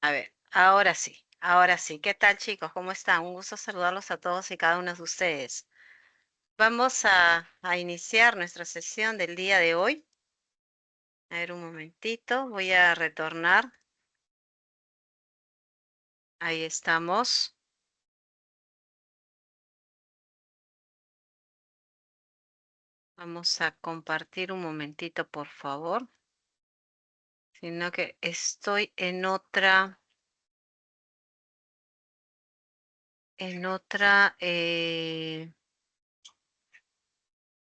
A ver, ahora sí, ahora sí. ¿Qué tal, chicos? ¿Cómo están? Un gusto saludarlos a todos y cada uno de ustedes. Vamos a iniciar nuestra sesión del día de hoy. A ver, un momentito, voy a retornar. Ahí estamos. Vamos a compartir un momentito, por favor. Sino que estoy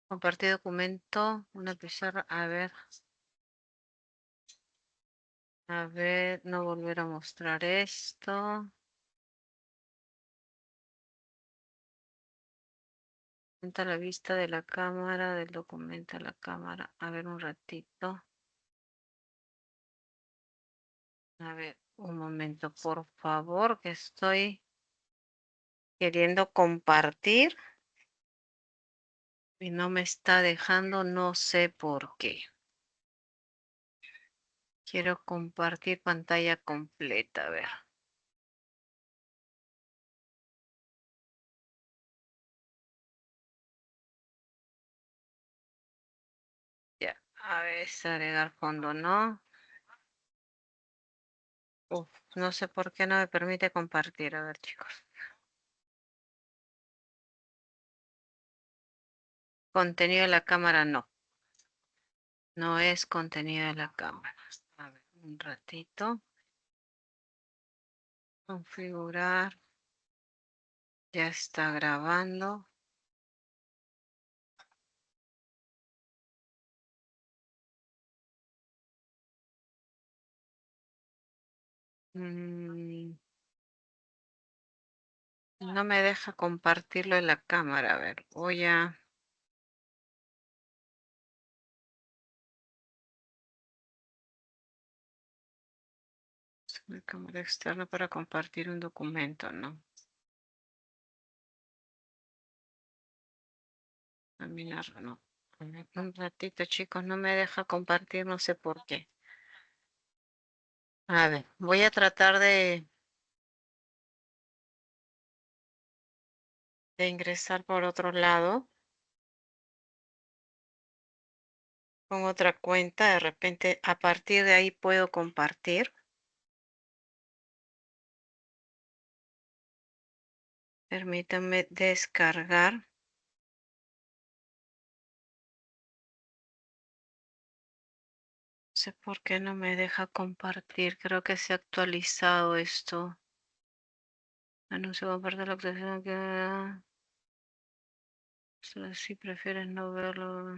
compartir documento, una pizarra. A ver, no volver a mostrar esto. Aumenta la vista de la cámara, del documento a la cámara. A ver un ratito. A ver, un momento, por favor, que estoy queriendo compartir y no me está dejando, no sé por qué. Quiero compartir pantalla completa, a ver. Ya, a ver, agregar fondo, ¿no? Uf, no sé por qué no me permite compartir. A ver, chicos. Contenido de la cámara, no. No es contenido de la cámara. A ver, un ratito. Configurar. Ya está grabando. Mm, no me deja compartirlo en la cámara. A ver, voy a la cámara externa para compartir un documento, ¿no? Terminar, no. A ver, un ratito, chicos, no me deja compartir, no sé por qué. A ver, voy a tratar de ingresar por otro lado con otra cuenta. De repente, a partir de ahí puedo compartir. Permítanme descargar. No sé por qué no me deja compartir. Creo que se ha actualizado esto. Anuncio comparte la actualización que... Si prefieres no verlo,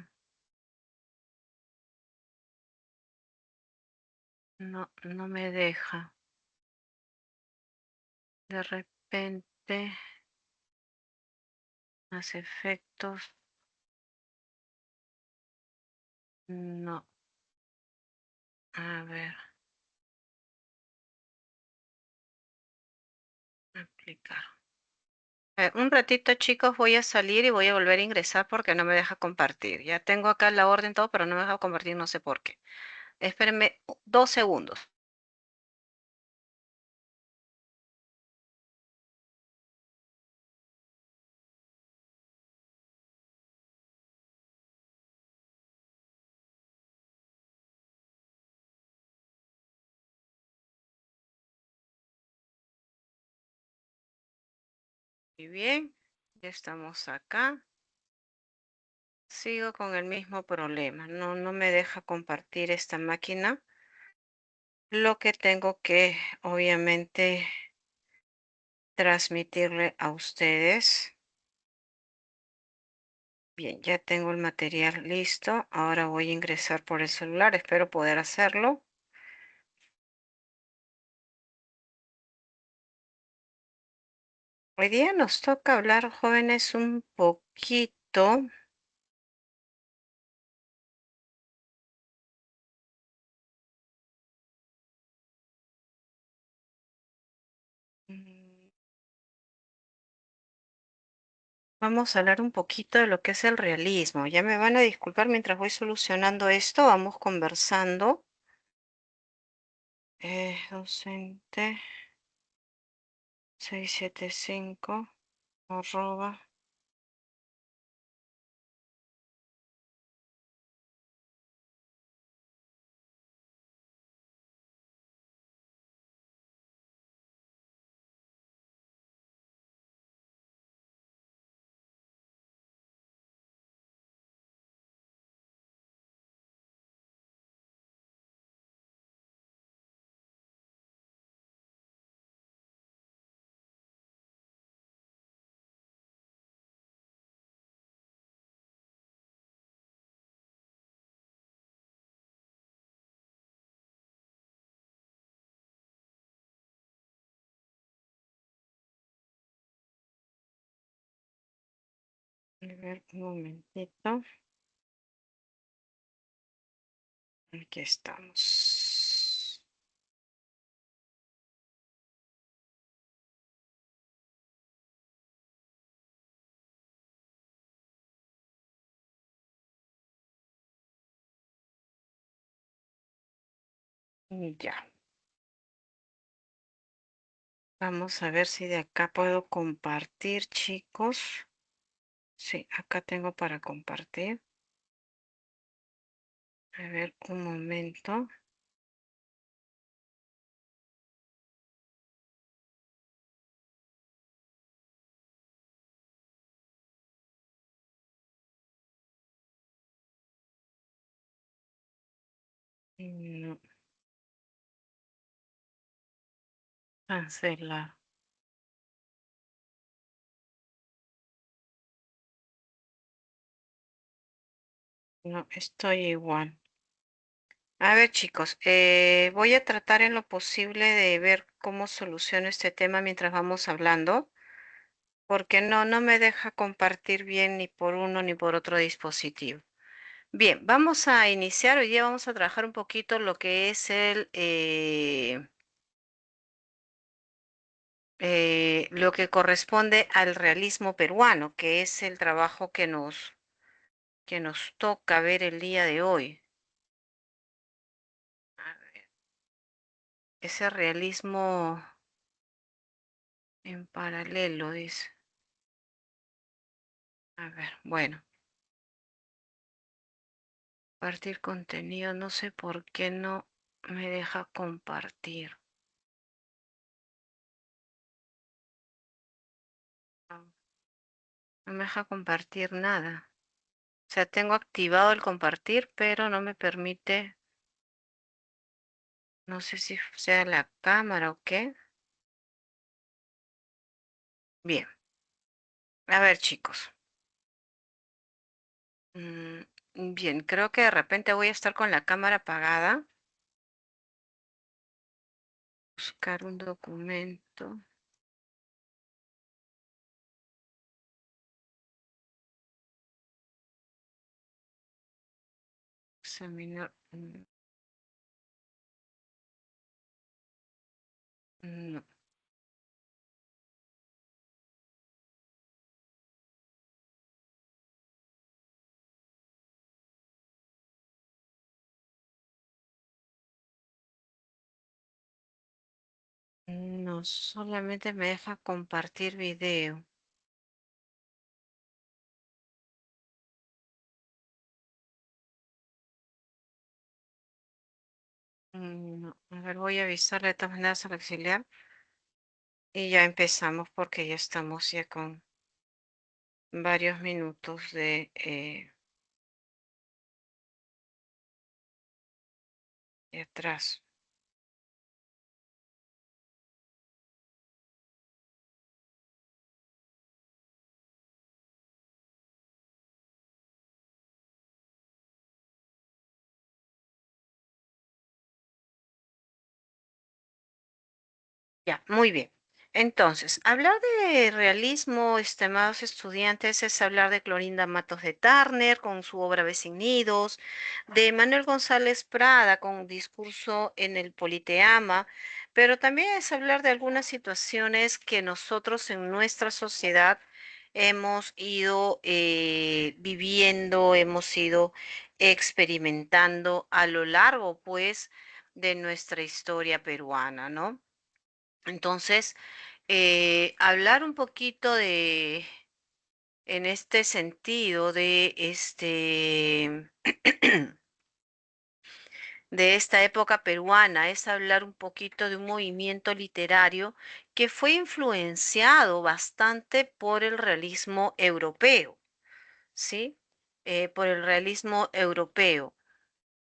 no, no me deja. De repente, más efectos. No. A ver, aplicar. Un ratito, chicos, voy a salir y voy a volver a ingresar porque no me deja compartir. Ya tengo acá la orden todo, pero no me deja compartir, no sé por qué. Espérenme 2 segundos. Muy bien, ya estamos acá. Sigo con el mismo problema. No, no me deja compartir esta máquina. Lo que tengo que, obviamente, transmitirle a ustedes. Bien, ya tengo el material listo. Ahora voy a ingresar por el celular. Espero poder hacerlo. Hoy día nos toca hablar, jóvenes, un poquito. mm, Vamos a hablar un poquito de lo que es el realismo. Ya me van a disculpar mientras voy solucionando esto. Vamos conversando. docente 675 arroba a ver, un momentito. Aquí estamos. Ya. Vamos a ver si de acá puedo compartir, chicos. Sí, acá tengo para compartir. A ver, un momento. No, cancelar. No, estoy igual. A ver, chicos, voy a tratar en lo posible de ver cómo soluciono este tema mientras vamos hablando, porque no me deja compartir bien ni por uno ni por otro dispositivo. Bien, vamos a iniciar. Hoy día vamos a trabajar un poquito lo que es lo que corresponde al realismo peruano, que es el trabajo que nos toca ver el día de hoy. A ver, ese realismo en paralelo, dice. A ver, bueno, compartir contenido, no sé por qué no me deja compartir. No, no me deja compartir nada. O sea, tengo activado el compartir, pero no me permite, no sé si sea la cámara o qué. Bien, a ver, chicos. Bien, creo que de repente voy a estar con la cámara apagada. Buscar un documento. Examinar. No, no, solamente me deja compartir video. No, a ver, voy a avisarle de todas maneras al auxiliar y ya empezamos porque ya estamos ya con varios minutos de atraso. Ya, muy bien. Entonces, hablar de realismo, estimados estudiantes, es hablar de Clorinda Matos de Turner con su obra Vecinidos, de Manuel González Prada con Discurso en el Politeama, pero también es hablar de algunas situaciones que nosotros en nuestra sociedad hemos ido viviendo, hemos ido experimentando a lo largo, pues, de nuestra historia peruana, ¿no? Entonces, hablar un poquito en este sentido, de esta época peruana, es hablar un poquito de un movimiento literario que fue influenciado bastante por el realismo europeo, ¿sí? Por el realismo europeo.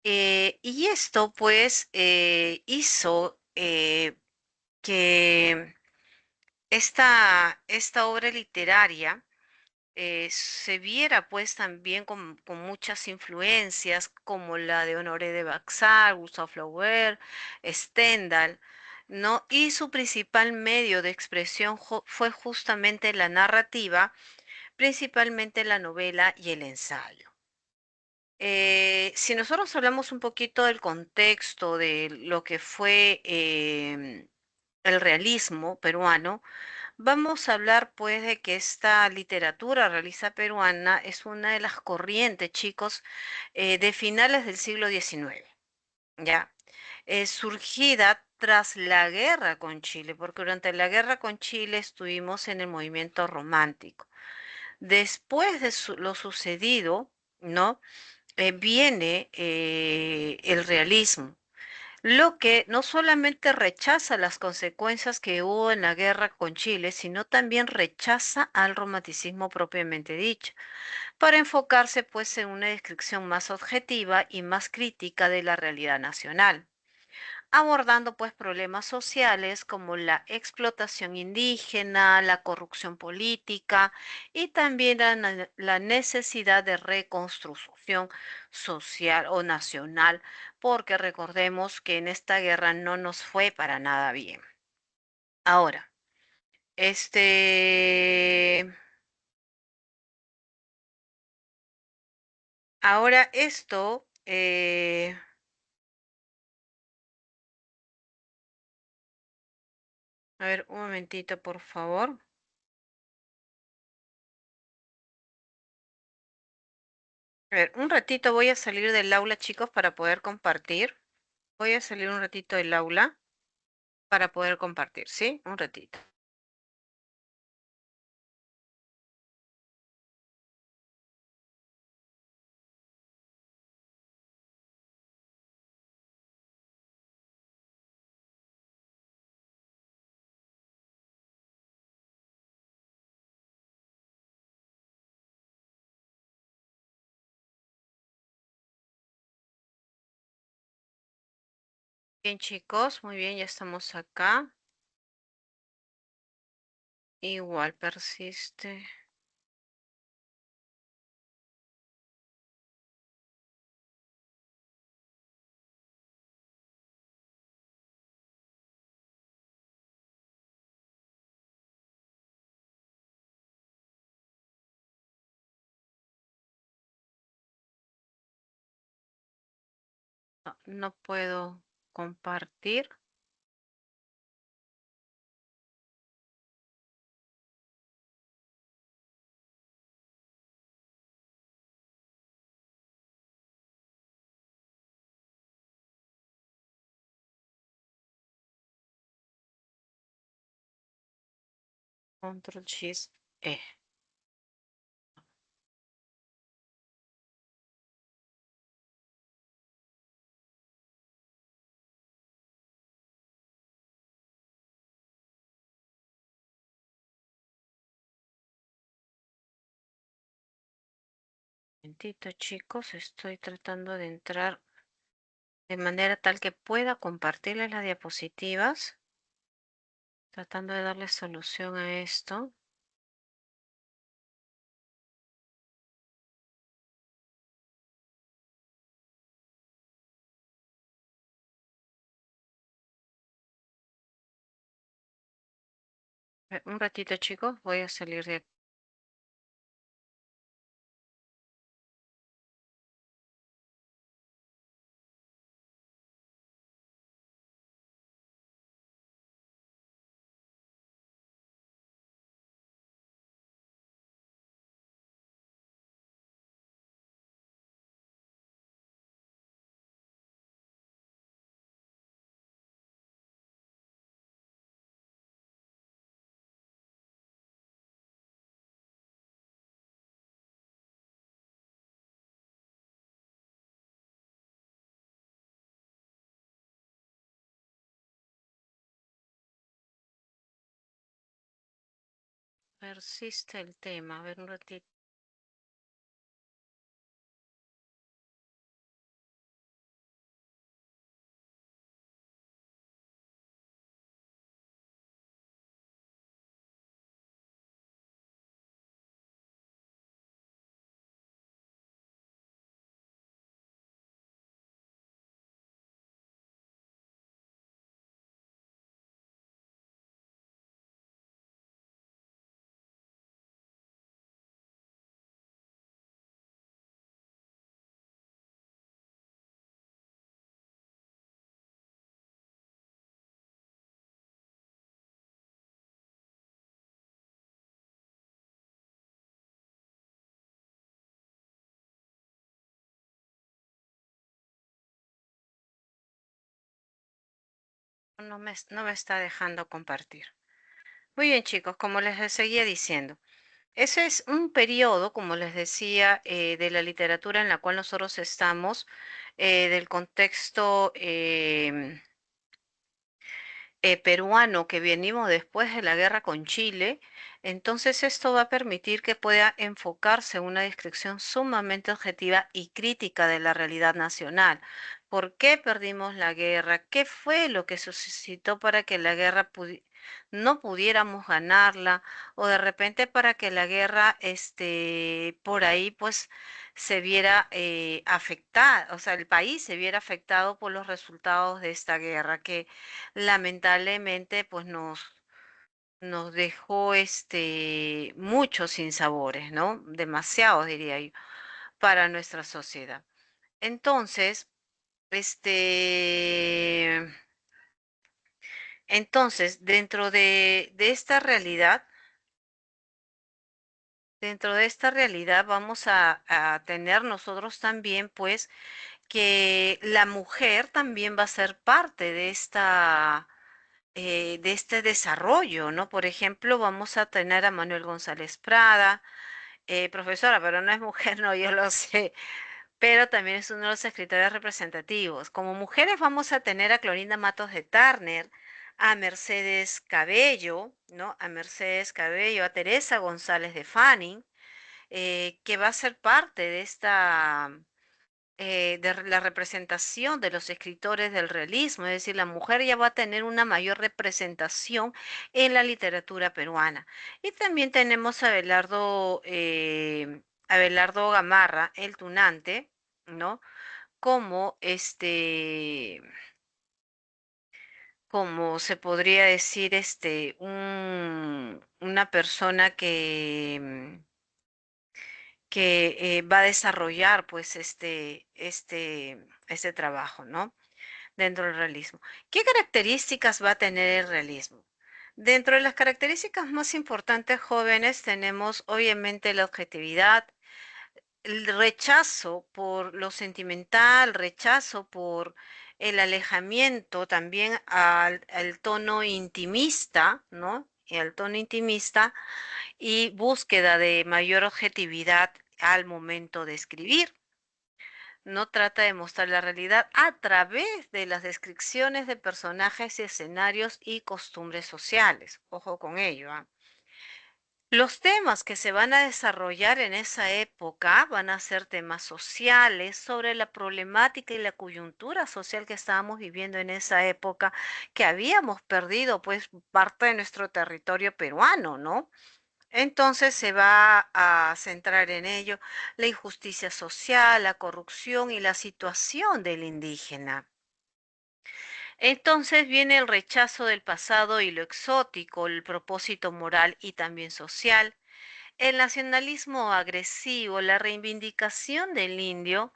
Y esto, pues, hizo que esta obra literaria se viera pues también con muchas influencias como la de Honoré de Balzac, Gustave Flaubert, Stendhal, ¿no? Y su principal medio de expresión fue justamente la narrativa, principalmente la novela y el ensayo. Si nosotros hablamos un poquito del contexto de lo que fue el realismo peruano, vamos a hablar pues de que esta literatura realista peruana es una de las corrientes, chicos, de finales del siglo XIX, ¿ya? Surgida tras la guerra con Chile, porque durante la guerra con Chile estuvimos en el movimiento romántico. Después de lo sucedido, ¿no? Viene el realismo, lo que no solamente rechaza las consecuencias que hubo en la guerra con Chile, sino también rechaza al romanticismo propiamente dicho, para enfocarse pues en una descripción más objetiva y más crítica de la realidad nacional, abordando pues problemas sociales como la explotación indígena, la corrupción política y también la necesidad de reconstrucción social o nacional, porque recordemos que en esta guerra no nos fue para nada bien. Ahora, este, ahora esto, a ver, un momentito, por favor. A ver, un ratito voy a salir del aula, chicos, para poder compartir. Voy a salir un ratito del aula para poder compartir, ¿sí? Un ratito. Bien, chicos, muy bien, ya estamos acá. Igual persiste. No, no puedo compartir. Control Shift E. Un momentito, chicos, estoy tratando de entrar de manera tal que pueda compartirles las diapositivas, tratando de darle solución a esto. Un ratito, chicos, voy a salir de aquí. Persiste el tema. A ver un ratito. No me está dejando compartir. Muy bien, chicos, como les seguía diciendo. Ese es un periodo, como les decía, de la literatura en la cual nosotros estamos, del contexto peruano que venimos después de la guerra con Chile. Entonces esto va a permitir que pueda enfocarse en una descripción sumamente objetiva y crítica de la realidad nacional. ¿Por qué perdimos la guerra? ¿Qué fue lo que suscitó para que la guerra no pudiéramos ganarla? O de repente para que la guerra, por ahí, pues se viera afectada, o sea, el país se viera afectado por los resultados de esta guerra, que lamentablemente pues nos dejó muchos sinsabores, ¿no? Demasiados, diría yo, para nuestra sociedad. Entonces, este, entonces, dentro de esta realidad vamos a tener nosotros también, pues, que la mujer también va a ser parte de este desarrollo, ¿no? Por ejemplo, vamos a tener a Manuel González Prada, profesora, pero no es mujer, no, yo lo sé, pero también es uno de los escritores representativos. Como mujeres vamos a tener a Clorinda Matos de Turner, a Mercedes Cabello, ¿no? A Mercedes Cabello, a Teresa González de Fanning, que va a ser parte de esta la representación de los escritores del realismo, es decir, la mujer ya va a tener una mayor representación en la literatura peruana. Y también tenemos a Abelardo Gamarra, el tunante, ¿no? Como como se podría decir, una persona que va a desarrollar pues este trabajo, ¿no? Dentro del realismo. ¿Qué características va a tener el realismo? Dentro de las características más importantes jóvenes tenemos obviamente la objetividad, el rechazo por lo sentimental, rechazo por el alejamiento también al tono intimista, ¿no? Y al tono intimista y búsqueda de mayor objetividad al momento de escribir. No trata de mostrar la realidad a través de las descripciones de personajes, escenarios y costumbres sociales. Ojo con ello, ¿ah? Los temas que se van a desarrollar en esa época van a ser temas sociales sobre la problemática y la coyuntura social que estábamos viviendo en esa época, que habíamos perdido pues parte de nuestro territorio peruano, ¿no? Entonces se va a centrar en ello la injusticia social, la corrupción y la situación del indígena. Entonces viene el rechazo del pasado y lo exótico, el propósito moral y también social, el nacionalismo agresivo, la reivindicación del indio,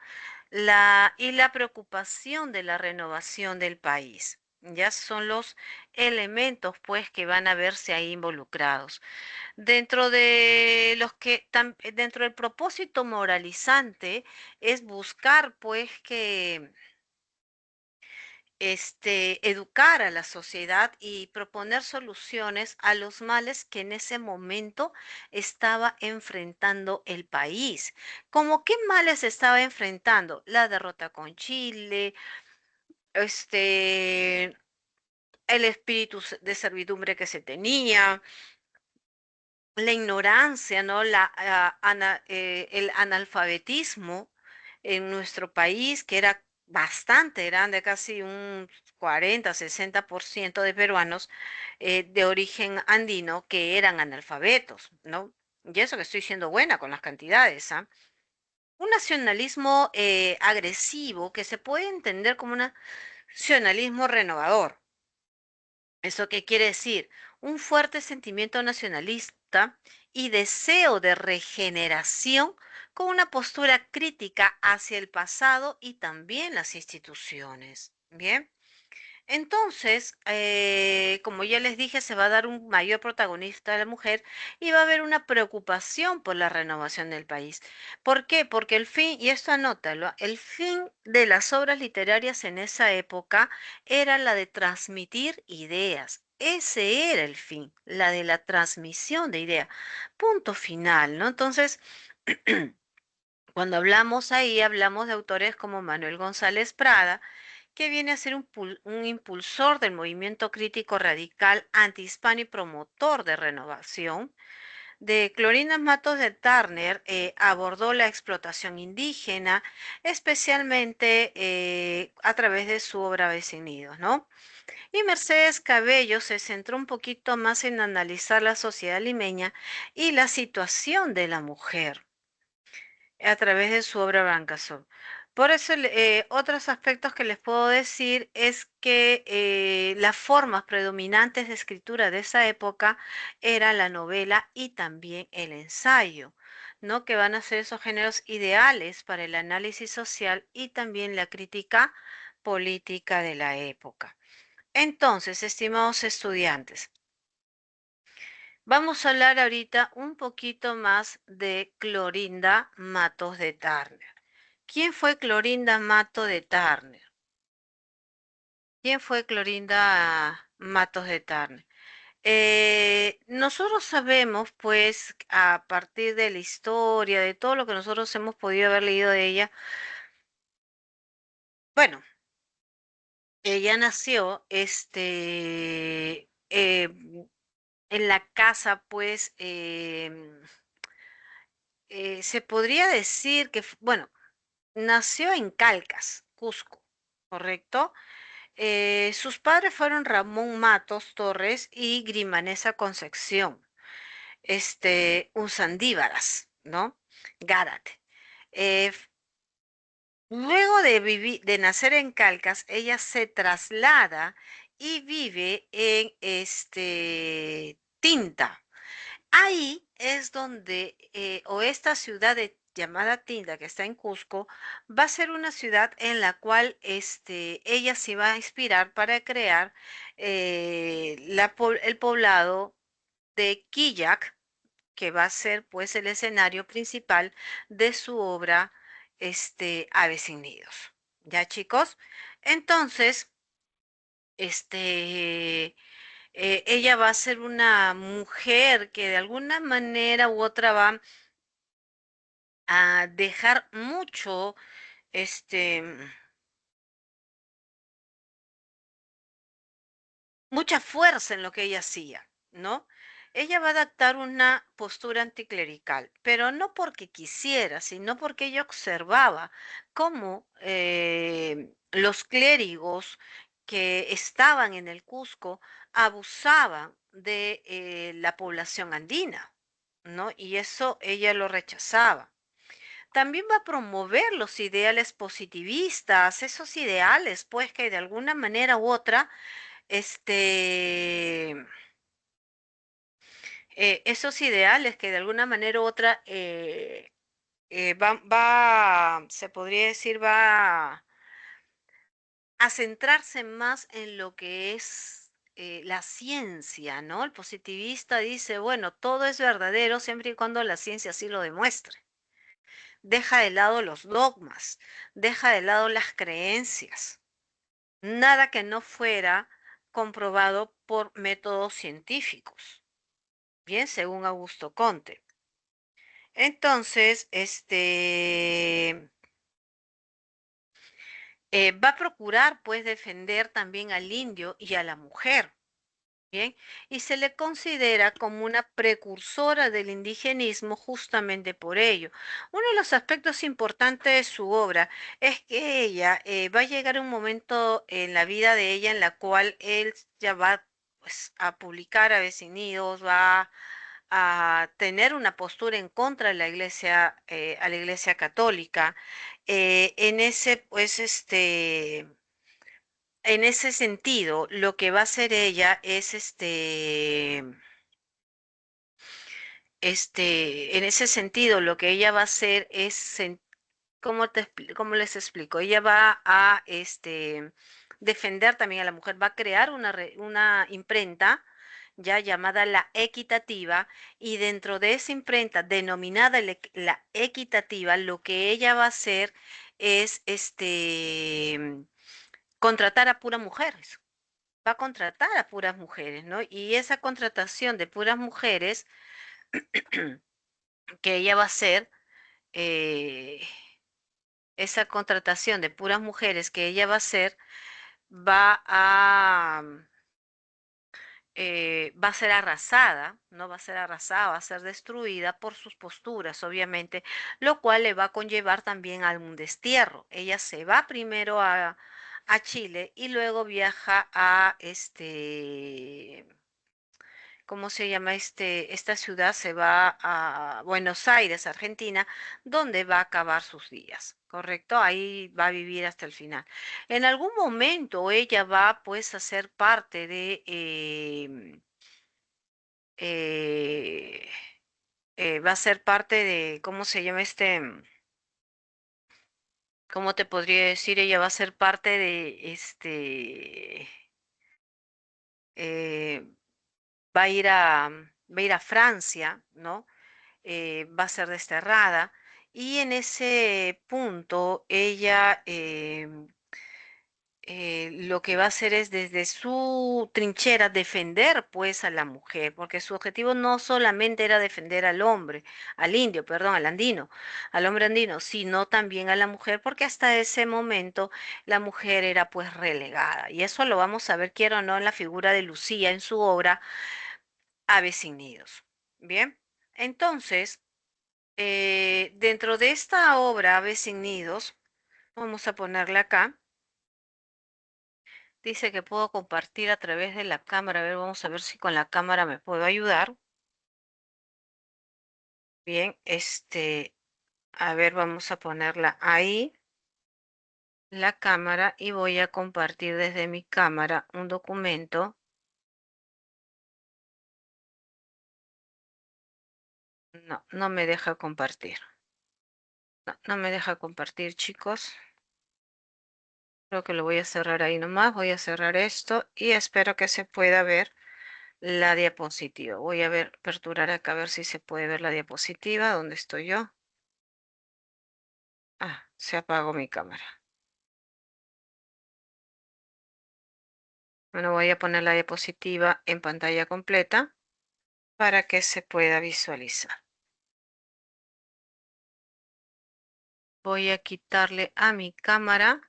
y la preocupación de la renovación del país. Ya son los elementos pues que van a verse ahí involucrados. Dentro del propósito moralizante es buscar pues que educar a la sociedad y proponer soluciones a los males que en ese momento estaba enfrentando el país. ¿Cómo qué males estaba enfrentando? La derrota con Chile, este, el espíritu de servidumbre que se tenía, la ignorancia, ¿no? El analfabetismo en nuestro país, que era bastante grande, casi un 40-60% de peruanos de origen andino que eran analfabetos, ¿no? Y eso que estoy siendo buena con las cantidades, ¿ah? Un nacionalismo agresivo que se puede entender como un nacionalismo renovador. ¿Eso qué quiere decir? Un fuerte sentimiento nacionalista y deseo de regeneración con una postura crítica hacia el pasado y también las instituciones. Bien. Entonces, como ya les dije, se va a dar un mayor protagonista a la mujer y va a haber una preocupación por la renovación del país. ¿Por qué? Porque el fin, y esto anótalo, el fin de las obras literarias en esa época era la de transmitir ideas. Ese era el fin, la de la transmisión de ideas. Punto final, ¿no? Entonces, cuando hablamos ahí, hablamos de autores como Manuel González Prada, que viene a ser un impulsor del movimiento crítico radical antihispano y promotor de renovación. De Clorinda Matos de Turner abordó la explotación indígena, especialmente a través de su obra Vecinidos, ¿no? Y Mercedes Cabello se centró un poquito más en analizar la sociedad limeña y la situación de la mujer a través de su obra Brancazón. Por eso, otros aspectos que les puedo decir es que las formas predominantes de escritura de esa época era la novela y también el ensayo, ¿no? Que van a ser esos géneros ideales para el análisis social y también la crítica política de la época. Entonces, estimados estudiantes, vamos a hablar ahorita un poquito más de Clorinda Matos de Turner. ¿Quién fue Clorinda Mato de Turner? ¿Quién fue Clorinda Matos de Turner? Nosotros sabemos, pues, a partir de la historia, de todo lo que nosotros hemos podido haber leído de ella, bueno, ella nació, en la casa, pues, se podría decir que, bueno, nació en Calcas, Cusco, ¿correcto? Sus padres fueron Ramón Matos Torres y Grimanesa Concepción, Usandívaras, ¿no? Gárate. Eh, Luego de nacer en Calcas, ella se traslada y vive en Tinta. Ahí es donde, o esta ciudad llamada Tinta, que está en Cusco, va a ser una ciudad en la cual ella se va a inspirar para crear el poblado de Quillac, que va a ser pues el escenario principal de su obra, Aves sin nidos. ¿Ya, chicos? Entonces, ella va a ser una mujer que de alguna manera u otra va a dejar mucho, este, mucha fuerza en lo que ella hacía, ¿no? Ella va a adaptar una postura anticlerical, pero no porque quisiera, sino porque ella observaba cómo los clérigos que estaban en el Cusco abusaban de la población andina, ¿no? Y eso ella lo rechazaba. También va a promover los ideales positivistas, esos ideales, pues que de alguna manera u otra este, esos ideales que de alguna manera u otra se podría decir, va a centrarse más en lo que es la ciencia, ¿no? El positivista dice, bueno, todo es verdadero siempre y cuando la ciencia así lo demuestre. Deja de lado los dogmas, deja de lado las creencias, nada que no fuera comprobado por métodos científicos. Bien, según Augusto Conte. Entonces, va a procurar, pues, defender también al indio y a la mujer, Bien, y se le considera como una precursora del indigenismo justamente por ello. Uno de los aspectos importantes de su obra es que ella va a llegar un momento en la vida de ella en la cual él ya va pues, a publicar Aves sin Nidos, va a tener una postura en contra de la iglesia, a la iglesia católica. En ese, pues, en ese sentido, lo que va a hacer ella es en ese sentido, lo que ella va a hacer es, ¿cómo les explico? Ella va a, defender también a la mujer, va a crear una imprenta ya llamada la equitativa y dentro de esa imprenta denominada la equitativa, lo que ella va a hacer es, contratar a puras mujeres. Va a contratar a puras mujeres, ¿no? Y esa contratación de puras mujeres que ella va a hacer, eh, esa contratación de puras mujeres que ella va a hacer, va a, va a ser arrasada, no va a ser arrasada, va a ser destruida por sus posturas, obviamente, lo cual le va a conllevar también a un destierro. Ella se va primero a Chile y luego viaja a ¿cómo se llama esta ciudad? Se va a Buenos Aires, Argentina, donde va a acabar sus días, ¿correcto? Ahí va a vivir hasta el final. En algún momento ella va pues a ser parte de, eh, va a ser parte de, ¿cómo se llama ¿Cómo te podría decir? Ella va a ser parte de eh, va a ir a Francia, ¿no? Va a ser desterrada y en ese punto ella lo que va a hacer es desde su trinchera defender pues a la mujer, porque su objetivo no solamente era defender al hombre, al indio, perdón, al andino, al hombre andino, sino también a la mujer, porque hasta ese momento la mujer era pues relegada. Y eso lo vamos a ver, quiero o no, en la figura de Lucía en su obra Aves sin nidos. Bien, entonces dentro de esta obra, Aves sin nidos, vamos a ponerla acá. Dice que puedo compartir a través de la cámara. A ver, vamos a ver si con la cámara me puedo ayudar. Bien, a ver, vamos a ponerla ahí, la cámara, y voy a compartir desde mi cámara un documento. No, no me deja compartir. No, no me deja compartir, chicos. Creo que lo voy a cerrar ahí nomás. Voy a cerrar esto y espero que se pueda ver la diapositiva. Voy a ver, aperturar acá a ver si se puede ver la diapositiva. ¿Dónde estoy yo? Ah, se apagó mi cámara. Bueno, voy a poner la diapositiva en pantalla completa para que se pueda visualizar. Voy a quitarle a mi cámara,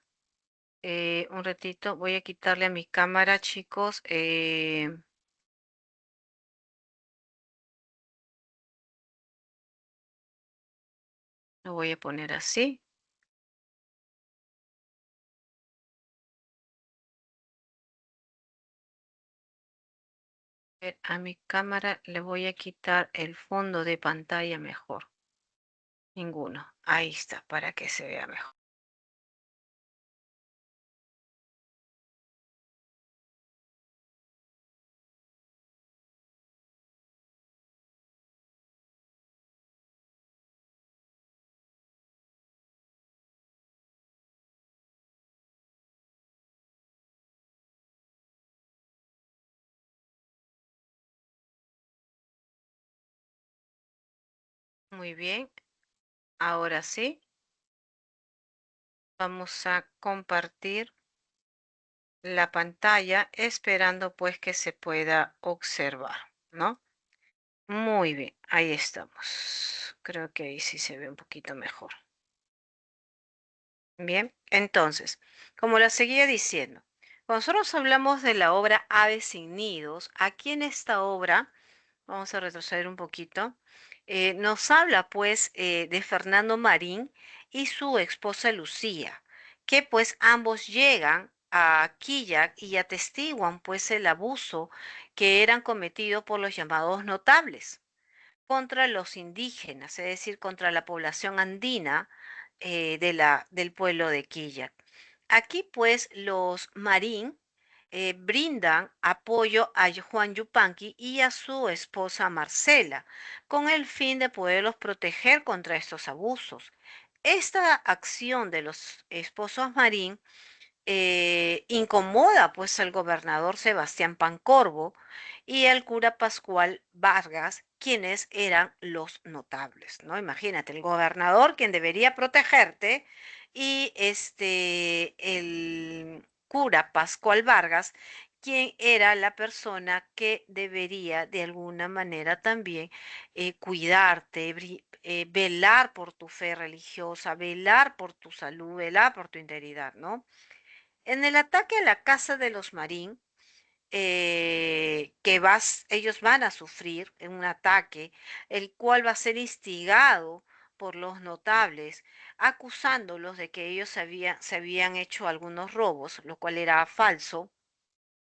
un ratito, voy a quitarle a mi cámara, chicos. Lo voy a poner así. A mi cámara le voy a quitar el fondo de pantalla mejor. Ninguno. Ahí está, para que se vea mejor. Muy bien. Ahora sí, vamos a compartir la pantalla esperando pues que se pueda observar, ¿no? Muy bien, ahí estamos. Creo que ahí sí se ve un poquito mejor. Bien, entonces, como la seguía diciendo, Cuando nosotros hablamos de la obra Aves sin nidos, aquí en esta obra, vamos a retroceder un poquito, nos habla pues de Fernando Marín y su esposa Lucía, que pues ambos llegan a Quillac y atestiguan pues el abuso que eran cometidos por los llamados notables contra los indígenas, es decir, contra la población andina del pueblo de Quilla. Aquí, pues, los Marín brindan apoyo a Juan Yupanqui y a su esposa Marcela, con el fin de poderlos proteger contra estos abusos. Esta acción de los esposos Marín incomoda pues al gobernador Sebastián Pancorbo y al cura Pascual Vargas, quienes eran los notables, ¿no? Imagínate, el gobernador quien debería protegerte y el cura Pascual Vargas, quien era la persona que debería de alguna manera también cuidarte, velar por tu fe religiosa, velar por tu salud, velar por tu integridad, ¿no? En el ataque a la casa de los Marín, ellos van a sufrir en un ataque, el cual va a ser instigado por los notables, acusándolos de que ellos se habían hecho algunos robos, lo cual era falso.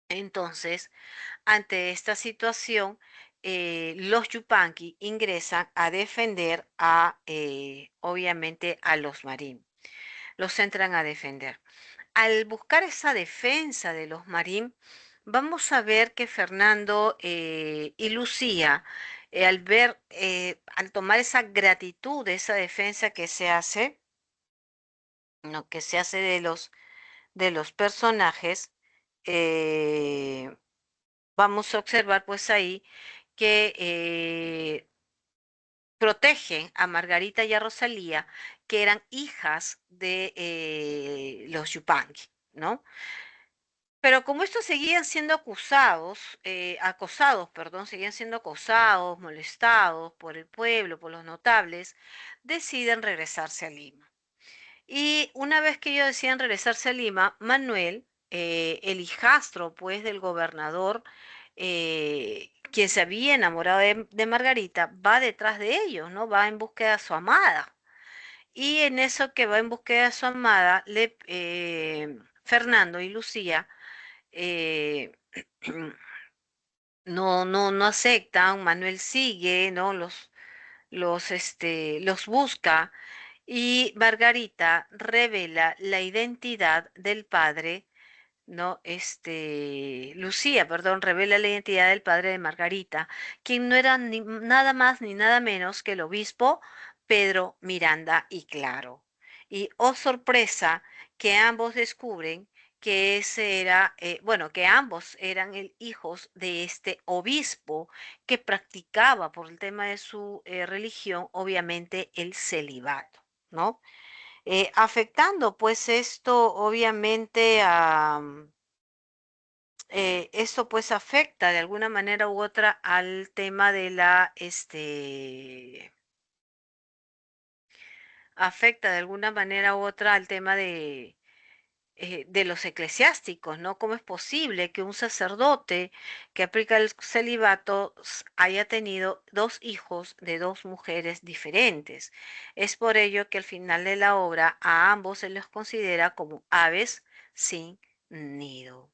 Entonces, ante esta situación, los Yupanqui ingresan a defender obviamente, a los Marín. Los entran a defender. Al buscar esa defensa de los Marín, vamos a ver que Fernando y Lucía, al tomar esa gratitud de esa defensa que se hace, ¿no? Que se hace de los personajes, eh, vamos a observar pues ahí que protegen a Margarita y a Rosalía, que eran hijas de los Yupanqui, ¿no? Pero como estos seguían siendo acosados, perdón, seguían siendo acosados, molestados por el pueblo, por los notables, deciden regresarse a Lima. Y una vez que ellos deciden regresarse a Lima, Manuel, el hijastro, pues, del gobernador, quien se había enamorado de Margarita, va detrás de ellos, ¿no? Va en búsqueda de su amada. Y en eso que va en búsqueda de su amada, Fernando y Lucía eh, no aceptan, Manuel sigue, ¿no? Los busca y Margarita revela la identidad del padre, ¿no? Lucía, perdón, revela la identidad del padre de Margarita, quien no era nada más ni nada menos que el obispo Pedro Miranda y Claro. Y oh sorpresa, que ambos descubren que ese era, bueno, que ambos eran hijos de este obispo que practicaba por el tema de su religión, obviamente el celibato, ¿no? Afectando pues esto obviamente esto pues afecta de alguna manera u otra al tema de afecta de alguna manera u otra al tema de los eclesiásticos, ¿no? ¿Cómo es posible que un sacerdote que aplica el celibato haya tenido dos hijos de dos mujeres diferentes? Es por ello que al final de la obra a ambos se los considera como aves sin nido.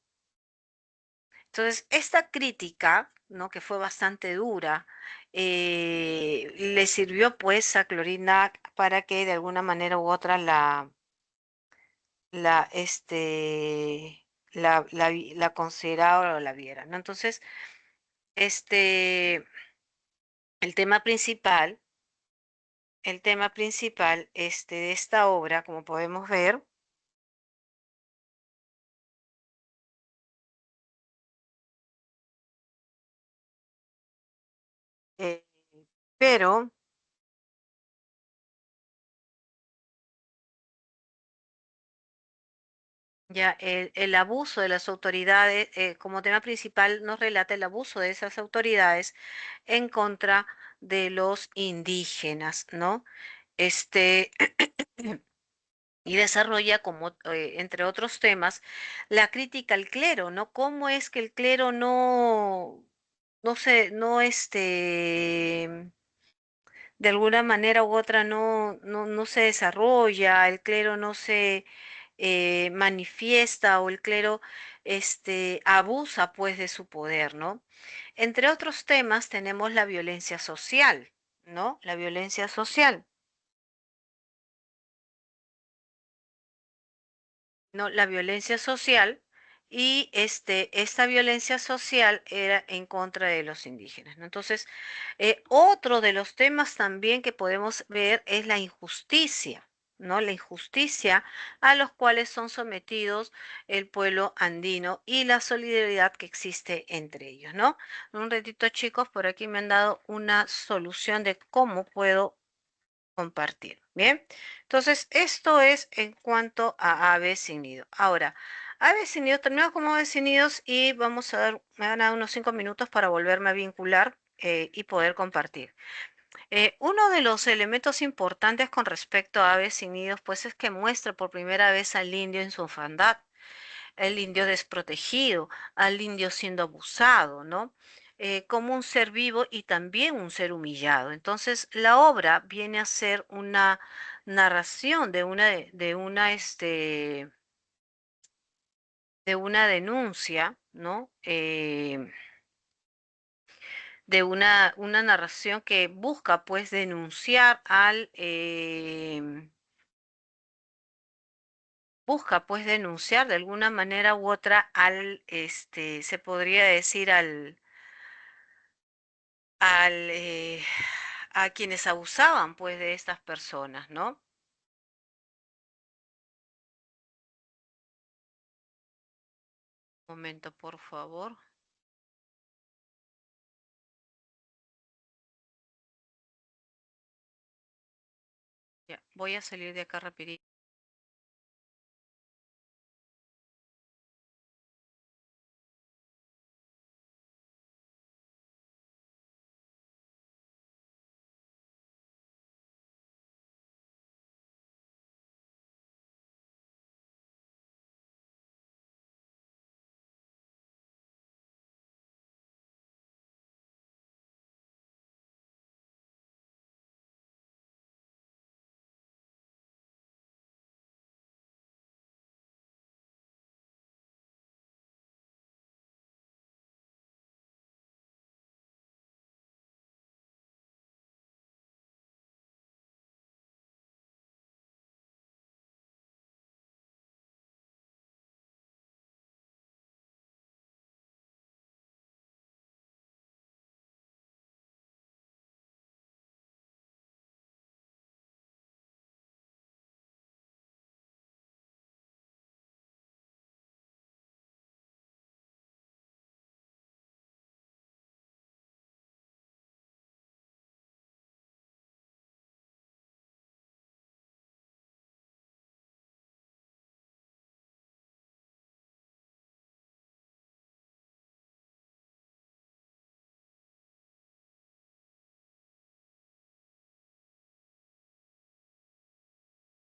Entonces, esta crítica, ¿no? Que fue bastante dura, le sirvió pues a Clorinda para que de alguna manera u otra la, la considerara o la viera, ¿no? Entonces, este, el tema principal, de esta obra, como podemos ver, eh, pero ya el abuso de las autoridades, como tema principal, nos relata el abuso de esas autoridades en contra de los indígenas, ¿no? Este, y desarrolla como, entre otros temas, la crítica al clero, ¿no? ¿Cómo es que el clero no de alguna manera u otra no se desarrolla, el clero no se manifiesta o el clero abusa pues de su poder, ¿no? Entre otros temas tenemos la violencia social, ¿no? La violencia social. ¿No? La violencia social y esta violencia social era en contra de los indígenas, ¿no? Entonces, otro de los temas también que podemos ver es la injusticia, ¿no? La injusticia a los cuales son sometidos el pueblo andino y la solidaridad que existe entre ellos, ¿no? Un ratito, chicos, por aquí me han dado una solución de cómo puedo compartir. Bien, entonces esto es en cuanto a aves sin nido. Ahora, aves sin nido, terminamos como aves sin nidos y vamos a dar, me van a dar unos 5 minutos para volverme a vincular y poder compartir. Uno de los elementos importantes con respecto a aves sin nidos, pues es que muestra por primera vez al indio en su orfandad, el indio desprotegido, al indio siendo abusado, ¿no? Como un ser vivo y también un ser humillado. Entonces, la obra viene a ser una narración de una denuncia, ¿no? Una narración que busca, pues, denunciar busca, pues, denunciar de alguna manera u otra se podría decir a quienes abusaban pues de estas personas, ¿no? Un momento, por favor. Ya, voy a salir de acá rapidito.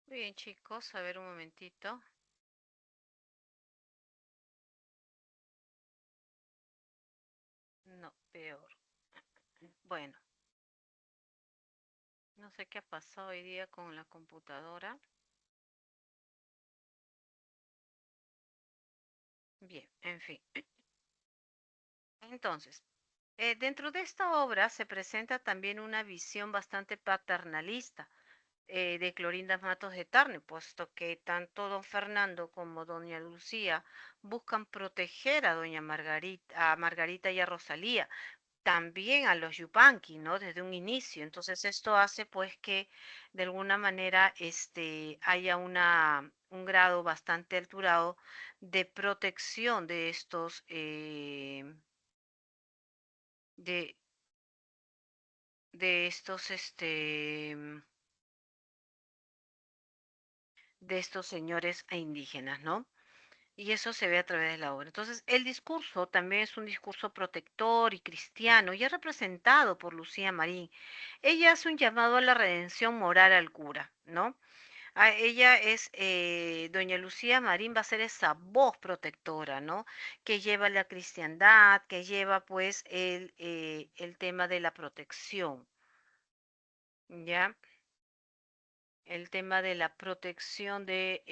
Muy bien, chicos, a ver un momentito. No, peor. Bueno, no sé qué ha pasado hoy día con la computadora. Bien, en fin. Entonces, dentro de esta obra se presenta también una visión bastante paternalista de Clorinda Matos de Tarne, puesto que tanto don Fernando como doña Lucía buscan proteger a doña Margarita, a Margarita y a Rosalía, también a los Yupanqui, ¿no? Desde un inicio. Entonces esto hace pues que de alguna manera haya un grado bastante alturado de protección de, de estos, de estos señores indígenas, ¿no? Y eso se ve a través de la obra. Entonces, el discurso también es un discurso protector y cristiano y es representado por Lucía Marín. Ella hace un llamado a la redención moral al cura, ¿no? Ella es, doña Lucía Marín va a ser esa voz protectora, ¿no? Que lleva la cristiandad, que lleva pues el tema de la protección, ¿ya? El tema de la protección de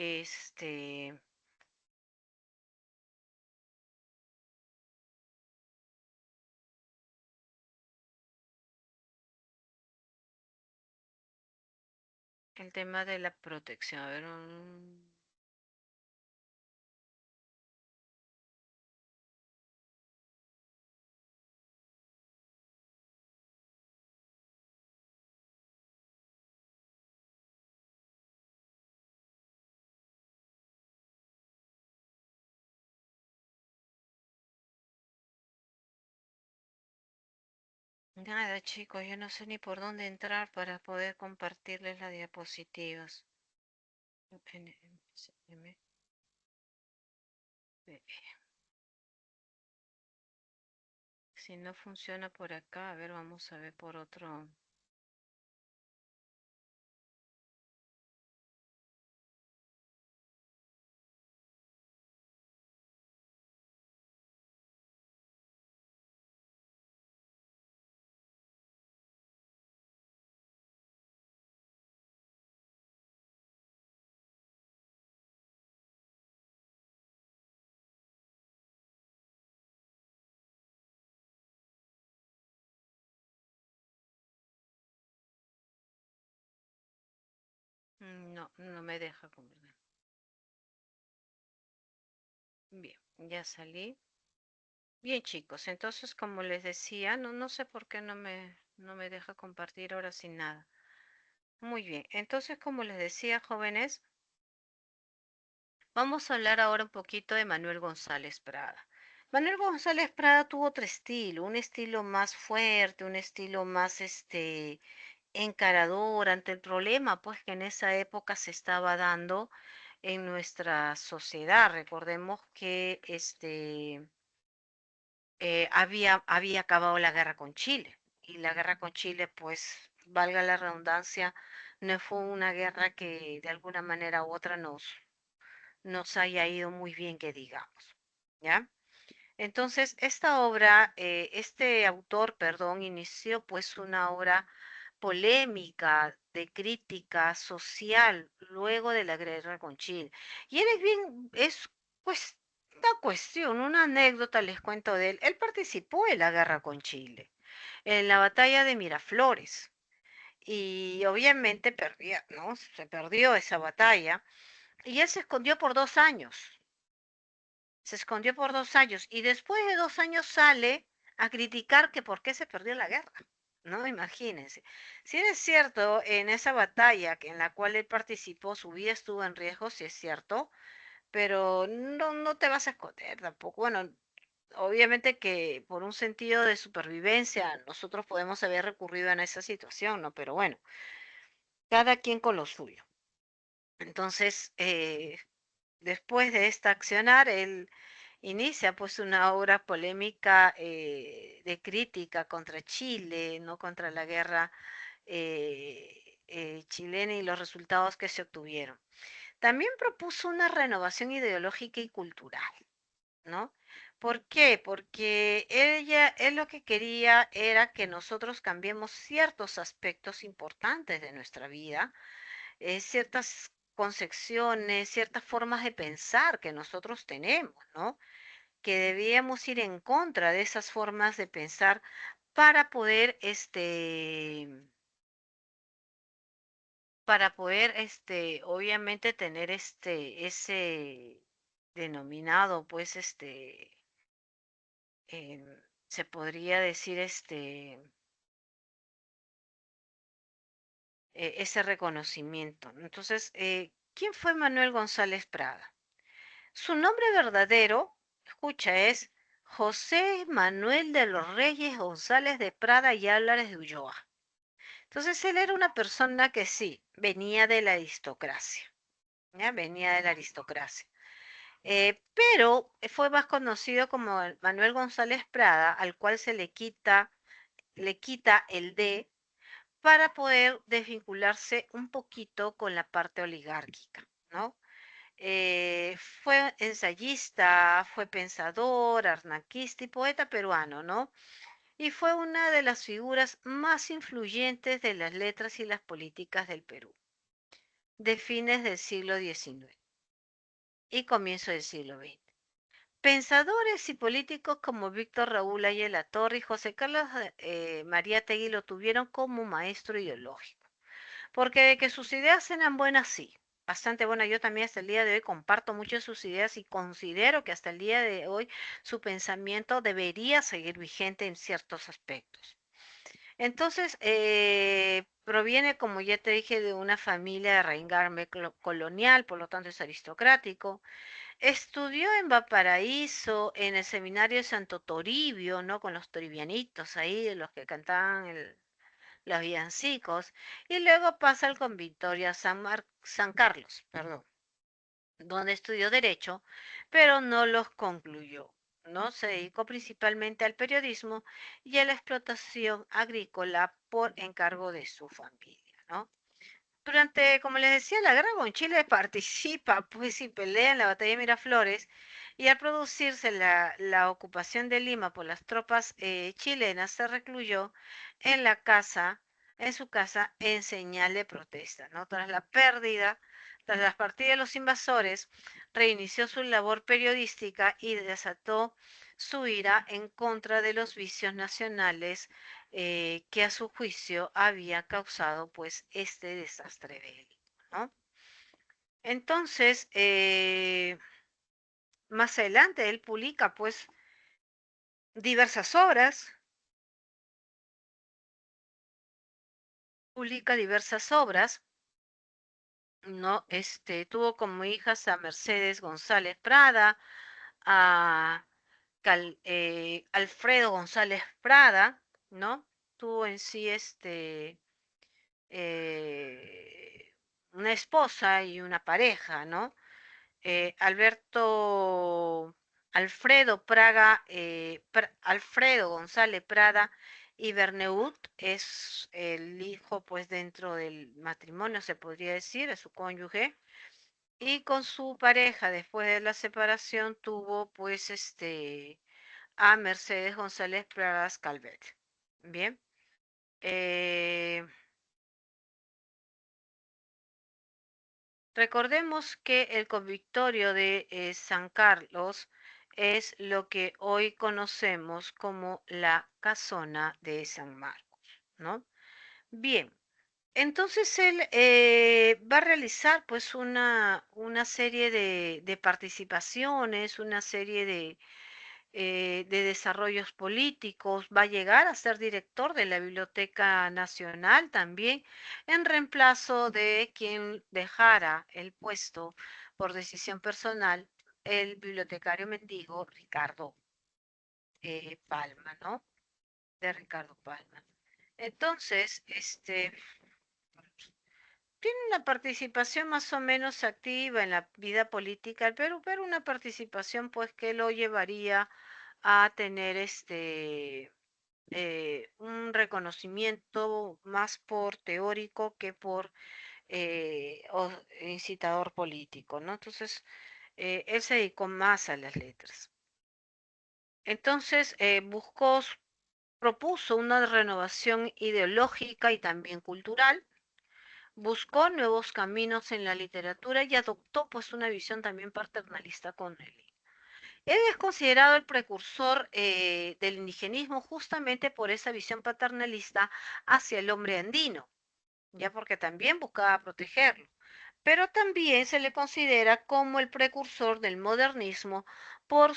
el tema de la protección. A ver, nada, chicos, yo no sé ni por dónde entrar para poder compartirles las diapositivas. NMSM. Si no funciona por acá, a ver, vamos a ver por otro. No, no me deja combinar. Bien, ya salí. Bien, chicos, entonces como les decía, no sé por qué no me deja compartir ahora sin nada. Muy bien, entonces como les decía, jóvenes, vamos a hablar ahora un poquito de Manuel González Prada. Manuel González Prada tuvo otro estilo, un estilo más fuerte, un estilo más encarador ante el problema, pues que en esa época se estaba dando en nuestra sociedad. Recordemos que había acabado la guerra con Chile y la guerra con Chile, pues, valga la redundancia, no fue una guerra que de alguna manera u otra nos haya ido muy bien, que digamos, ¿ya? Entonces, esta obra, este autor, perdón, inició pues una obra polémica de crítica social luego de la guerra con Chile. Y él es bien, es pues una cuestión, una anécdota, les cuento de él. Él participó en la guerra con Chile, en la batalla de Miraflores. Y obviamente perdía, ¿no? Se perdió esa batalla. Y él se escondió por 2 años. Se escondió por 2 años y después de 2 años sale a criticar que por qué se perdió la guerra. No, imagínense. Si es cierto, en esa batalla en la cual él participó, su vida estuvo en riesgo, sí es cierto, pero no te vas a esconder tampoco. Bueno, obviamente que por un sentido de supervivencia nosotros podemos haber recurrido a esa situación, ¿no? Pero bueno, cada quien con lo suyo. Entonces, después de esta accionar, él inicia pues una obra polémica de crítica contra Chile, no contra la guerra chilena y los resultados que se obtuvieron. También propuso una renovación ideológica y cultural, ¿no? ¿Por qué? Porque él lo que quería era que nosotros cambiemos ciertos aspectos importantes de nuestra vida, ciertas concepciones, ciertas formas de pensar que nosotros tenemos, ¿no? Que debíamos ir en contra de esas formas de pensar para poder, obviamente tener ese denominado, pues, em, se podría decir, ese reconocimiento. Entonces, ¿quién fue Manuel González Prada? Su nombre verdadero, escucha, es José Manuel de los Reyes González de Prada y Álvarez de Ulloa. Entonces él era una persona que sí, venía de la aristocracia, ¿ya? Venía de la aristocracia. Pero fue más conocido como Manuel González Prada, al cual se le quita el D para poder desvincularse un poquito con la parte oligárquica, ¿no? Fue ensayista, fue pensador, anarquista y poeta peruano, ¿no? Y fue una de las figuras más influyentes de las letras y las políticas del Perú, de fines del siglo XIX y comienzo del siglo XX. Pensadores y políticos como Víctor Raúl Ayala Torre y José Carlos Mariátegui lo tuvieron como maestro ideológico, porque de que sus ideas eran buenas, sí, bastante buenas. Yo también hasta el día de hoy comparto muchas de sus ideas y considero que hasta el día de hoy su pensamiento debería seguir vigente en ciertos aspectos. Entonces, proviene, como ya te dije, de una familia de reingarme colonial, por lo tanto es aristocrático. Estudió en Valparaíso, en el seminario de Santo Toribio, ¿no? Con los toribianitos ahí, los que cantaban los villancicos. Y luego pasa al convictorio San Carlos, perdón, donde estudió Derecho, pero no los concluyó. ¿No? Se dedicó principalmente al periodismo y a la explotación agrícola por encargo de su familia, ¿no? Durante, como les decía, la guerra con Chile participa, pues, y pelea en la batalla de Miraflores, y al producirse la ocupación de Lima por las tropas chilenas, se recluyó en la casa, en su casa, en señal de protesta, ¿no? Tras la partida de los invasores, reinició su labor periodística y desató su ira en contra de los vicios nacionales que a su juicio había causado pues este desastre bélico, ¿no? Entonces, más adelante él publica diversas obras, ¿no? Tuvo como hijas a Mercedes González Prada, a Alfredo González Prada, ¿no? Tuvo en sí eh, una esposa y una pareja, ¿no? Alberto Alfredo González Prada y Berneut es el hijo, pues dentro del matrimonio se podría decir, es su cónyuge, y con su pareja después de la separación tuvo pues a Mercedes González Prada Calvet. Bien. eh, Recordemos que el convictorio de San Carlos es lo que hoy conocemos como la casona de San Marcos, ¿no? Bien, entonces él va a realizar pues una serie de participaciones, una serie de desarrollos políticos, va a llegar a ser director de la Biblioteca Nacional también, en reemplazo de quien dejara el puesto por decisión personal, el bibliotecario mendigo Ricardo Palma, ¿no? De Ricardo Palma. Entonces, tiene una participación más o menos activa en la vida política del Perú, pero una participación pues que lo llevaría a tener un reconocimiento más por teórico que por incitador político, ¿no? Entonces, él se dedicó más a las letras. Entonces, propuso una renovación ideológica y también cultural, buscó nuevos caminos en la literatura y adoptó pues una visión también paternalista con él. Él es considerado el precursor del indigenismo justamente por esa visión paternalista hacia el hombre andino, ya porque también buscaba protegerlo. Pero también se le considera como el precursor del modernismo por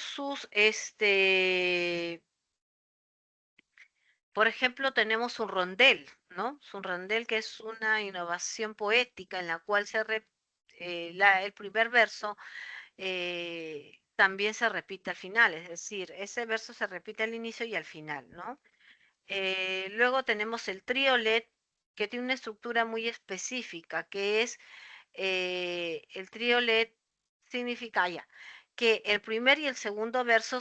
por ejemplo, tenemos un rondel, ¿no? Es un rondel que es una innovación poética en la cual el primer verso también se repite al final, es decir, ese verso se repite al inicio y al final, ¿no? Luego tenemos el triolet, que tiene una estructura muy específica, que es el triolet significa ya, que el primer y el segundo verso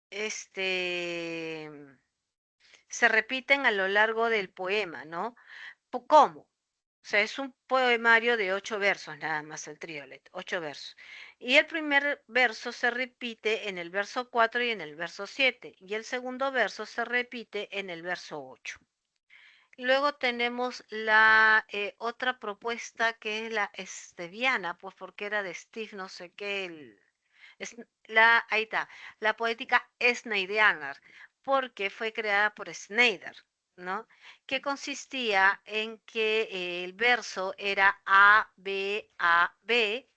este, se repiten a lo largo del poema, ¿no? ¿Cómo? O sea, es un poemario de 8 versos, nada más el triolet, 8 versos. Y el primer verso se repite en el verso 4 y en el verso 7, y el segundo verso se repite en el verso 8. Luego tenemos la otra propuesta que es la esteviana, pues porque era de Steve no sé qué, ahí está, la poética Sneideanar, porque fue creada por Schneider, ¿no? Que consistía en que el verso era A, B, A, B,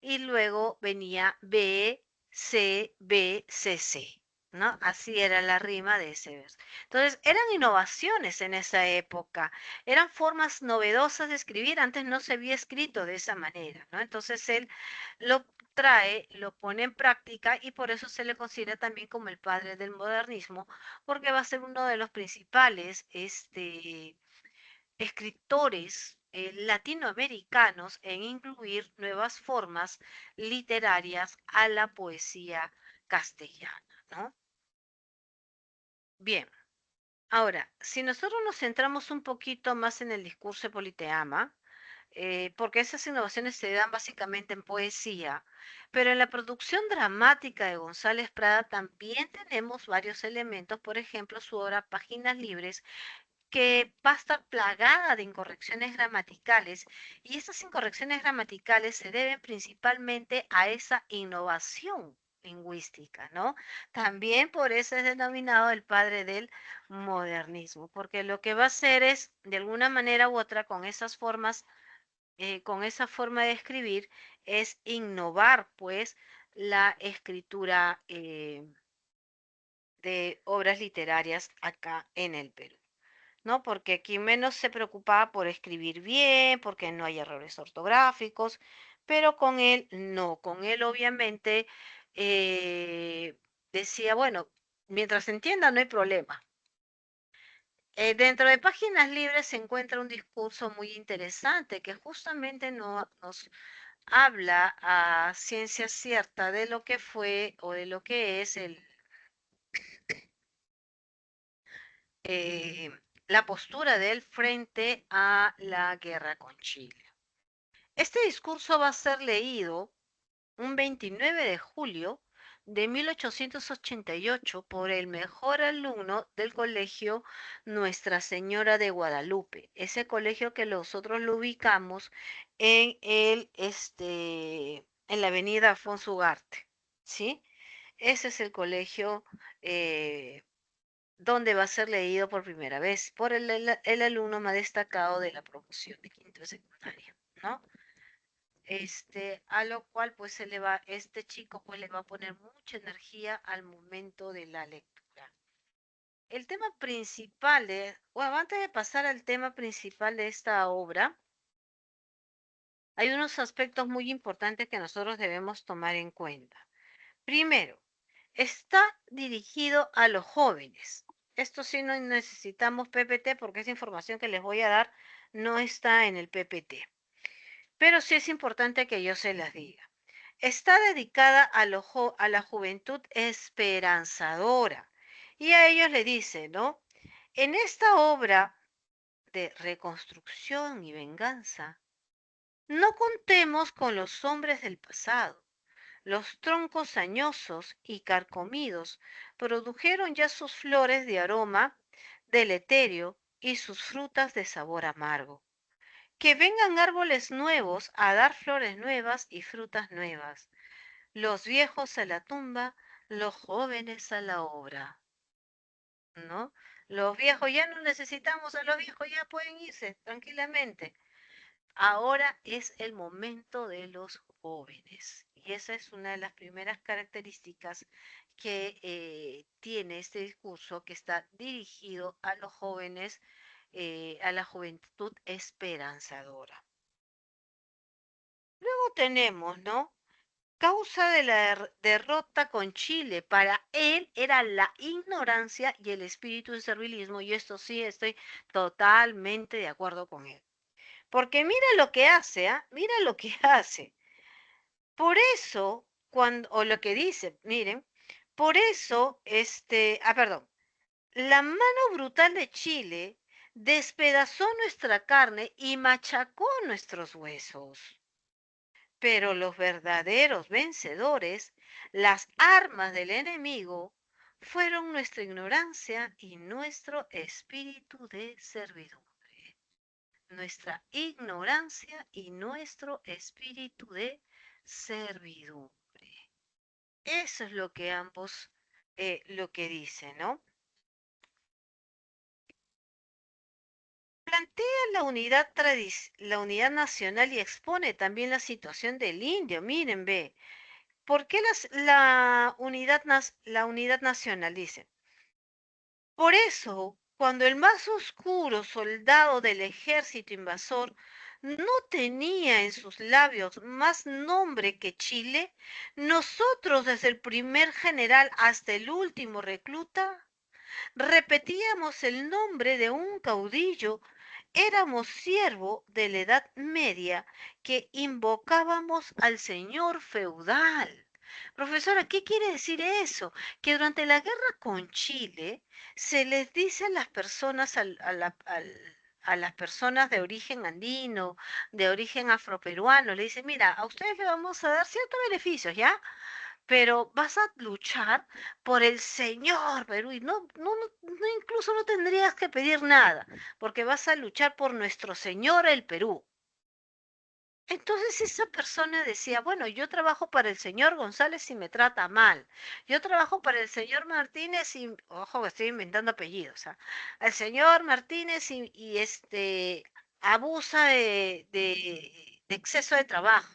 y luego venía B, C, B, C, C, ¿no? Así era la rima de ese verso. Entonces, eran innovaciones en esa época, eran formas novedosas de escribir, antes no se había escrito de esa manera, ¿no? Entonces, él lo trae, lo pone en práctica y por eso se le considera también como el padre del modernismo, porque va a ser uno de los principales, escritores latinoamericanos en incluir nuevas formas literarias a la poesía castellana, ¿no? Bien, ahora, si nosotros nos centramos un poquito más en el discurso de Politeama, porque esas innovaciones se dan básicamente en poesía, pero en la producción dramática de González Prada también tenemos varios elementos, por ejemplo, su obra Páginas Libres, que va a estar plagada de incorrecciones gramaticales y esas incorrecciones gramaticales se deben principalmente a esa innovación lingüística, ¿no? También por eso es denominado el padre del modernismo, porque lo que va a hacer es, de alguna manera u otra, con esas formas, con esa forma de escribir, es innovar, pues, la escritura de obras literarias acá en el Perú. ¿No? Porque aquí menos se preocupaba por escribir bien, porque no hay errores ortográficos, pero con él no, con él obviamente decía, bueno, mientras se entienda no hay problema. Dentro de Páginas Libres se encuentra un discurso muy interesante que justamente nos habla a ciencia cierta de lo que fue o de lo que es eh, la postura de él frente a la guerra con Chile. Este discurso va a ser leído un 29 de julio de 1888 por el mejor alumno del colegio Nuestra Señora de Guadalupe, ese colegio que nosotros lo ubicamos en la avenida Afonso Ugarte, ¿sí? Ese es el colegio donde va a ser leído por primera vez por el alumno más destacado de la promoción de quinto de secundaria, ¿no? A lo cual pues este chico pues le va a poner mucha energía al momento de la lectura. El tema principal bueno, antes de pasar al tema principal de esta obra, hay unos aspectos muy importantes que nosotros debemos tomar en cuenta. Primero, está dirigido a los jóvenes. Esto sí no necesitamos PPT porque esa información que les voy a dar no está en el PPT. Pero sí es importante que yo se las diga. Está dedicada a la juventud esperanzadora. Y a ellos le dice, ¿no? En esta obra de reconstrucción y venganza, no contemos con los hombres del pasado. Los troncos añosos y carcomidos produjeron ya sus flores de aroma deleterio y sus frutas de sabor amargo. Que vengan árboles nuevos a dar flores nuevas y frutas nuevas. Los viejos a la tumba, los jóvenes a la obra, ¿no? Los viejos ya no necesitamos a los viejos, ya pueden irse tranquilamente. Ahora es el momento de los jóvenes. Y esa es una de las primeras características que tiene este discurso que está dirigido a los jóvenes, a la juventud esperanzadora. Luego tenemos, ¿no? Causa de la derrota con Chile. Para él era la ignorancia y el espíritu de servilismo, y esto sí estoy totalmente de acuerdo con él. Porque mira lo que hace, ¿ah? Mira lo que hace. Por eso, o lo que dice, miren, por eso, perdón. La mano brutal de Chile despedazó nuestra carne y machacó nuestros huesos. Pero los verdaderos vencedores, las armas del enemigo, fueron nuestra ignorancia y nuestro espíritu de servidumbre. Nuestra ignorancia y nuestro espíritu de servidumbre. Eso es lo que ambos, lo que dicen, ¿no? Plantea la unidad nacional y expone también la situación del indio. Miren, ve, ¿por qué la unidad nacional? Dice, por eso, cuando el más oscuro soldado del ejército invasor no tenía en sus labios más nombre que Chile, nosotros desde el primer general hasta el último recluta, repetíamos el nombre de un caudillo, éramos siervo de la Edad Media que invocábamos al señor feudal. Profesora, ¿qué quiere decir eso? Que durante la guerra con Chile se les dice a las personas, a las personas de origen andino, de origen afroperuano, le dicen, mira, a ustedes le vamos a dar ciertos beneficios, ¿ya? Pero vas a luchar por el Señor Perú y no incluso no tendrías que pedir nada, porque vas a luchar por nuestro Señor el Perú. Entonces esa persona decía, bueno, yo trabajo para el señor González y me trata mal. Yo trabajo para el señor Martínez y, ojo, que estoy inventando apellidos, ¿ah? El señor Martínez y abusa de exceso de trabajo.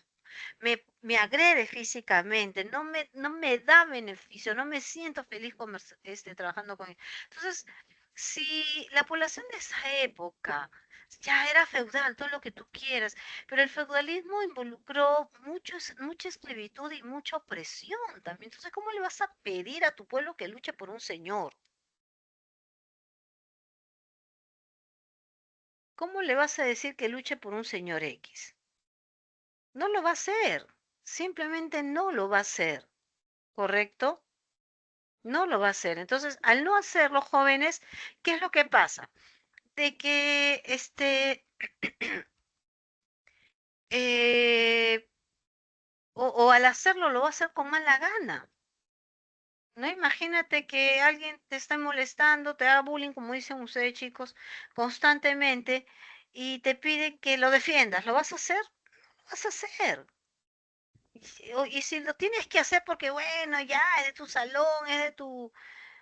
Me agrede físicamente, no me da beneficio, no me siento feliz trabajando con él. Entonces, si la población de esa época ya era feudal, todo lo que tú quieras, pero el feudalismo involucró mucha esclavitud y mucha opresión también. Entonces, ¿cómo le vas a pedir a tu pueblo que luche por un señor? ¿Cómo le vas a decir que luche por un señor X? No lo va a hacer, simplemente no lo va a hacer, ¿correcto? No lo va a hacer. Entonces, al no hacerlo, jóvenes, ¿qué es lo que pasa? De que eh, o al hacerlo lo va a hacer con mala gana. No, imagínate que alguien te está molestando, te haga bullying, como dicen ustedes, chicos, constantemente, y te pide que lo defiendas. ¿Lo vas a hacer? Lo vas a hacer. Y si lo tienes que hacer porque, bueno, ya es de tu salón, es de tu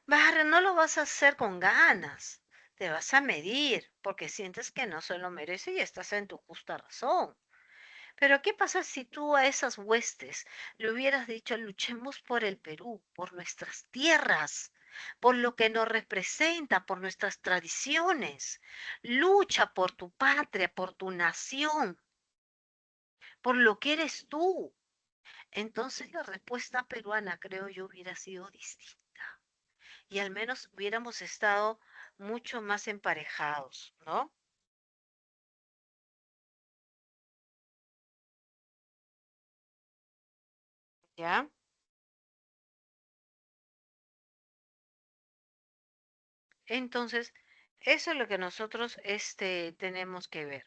barrio, no lo vas a hacer con ganas. Te vas a medir porque sientes que no se lo merece y estás en tu justa razón. Pero ¿qué pasa si tú a esas huestes le hubieras dicho, luchemos por el Perú, por nuestras tierras, por lo que nos representa, por nuestras tradiciones? Lucha por tu patria, por tu nación, por lo que eres tú. Entonces la respuesta peruana, creo yo, hubiera sido distinta. Y al menos hubiéramos estado mucho más emparejados, ¿no? ¿Ya? Entonces, eso es lo que nosotros tenemos que ver.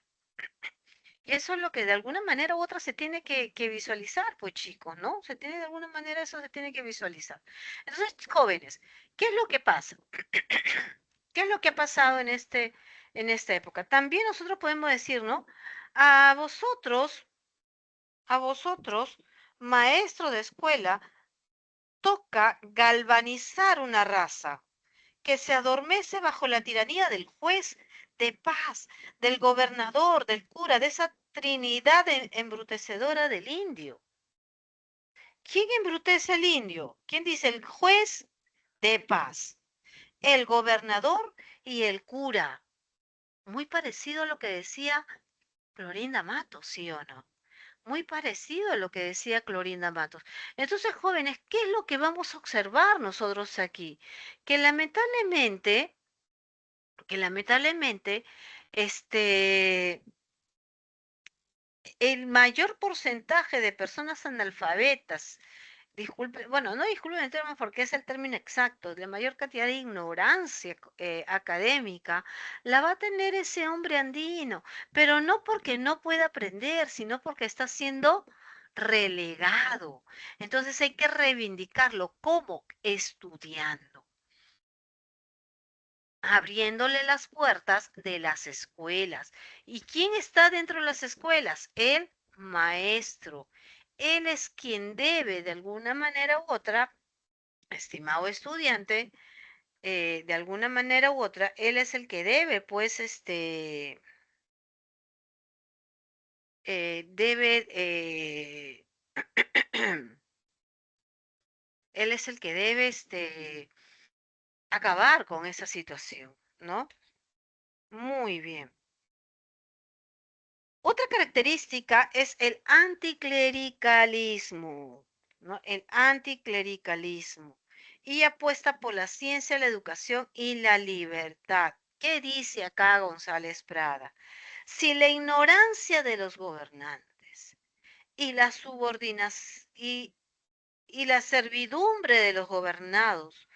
Y eso es lo que de alguna manera u otra se tiene que visualizar, pues chicos, ¿no? Se tiene de alguna manera eso se tiene que visualizar. Entonces, jóvenes, ¿qué es lo que pasa? ¿Qué es lo que ha pasado en esta época? También nosotros podemos decir, ¿no? A vosotros, a vosotros, maestros de escuela, toca galvanizar una raza que se adormece bajo la tiranía del juez de paz, del gobernador, del cura, de esa trinidad embrutecedora del indio. ¿Quién embrutece al indio? ¿Quién dice el juez de paz, el gobernador y el cura? Muy parecido a lo que decía Clorinda Matos, ¿sí o no? Muy parecido a lo que decía Clorinda Matos. Entonces, jóvenes, ¿qué es lo que vamos a observar nosotros aquí? Que lamentablemente, que lamentablemente, este, el mayor porcentaje de personas analfabetas disculpe, bueno, no disculpen el término porque es el término exacto, la mayor cantidad de ignorancia académica la va a tener ese hombre andino, pero no porque no pueda aprender, sino porque está siendo relegado. Entonces hay que reivindicarlo como estudiando, abriéndole las puertas de las escuelas. ¿Y quién está dentro de las escuelas? El maestro. Él es quien debe, de alguna manera u otra, estimado estudiante, de alguna manera u otra, él es el que debe, pues, debe, él es el que debe, acabar con esa situación, ¿no? Muy bien. Otra característica es el anticlericalismo, ¿no? El anticlericalismo. Y apuesta por la ciencia, la educación y la libertad. ¿Qué dice acá González Prada? Si la ignorancia de los gobernantes y la y la servidumbre de los gobernados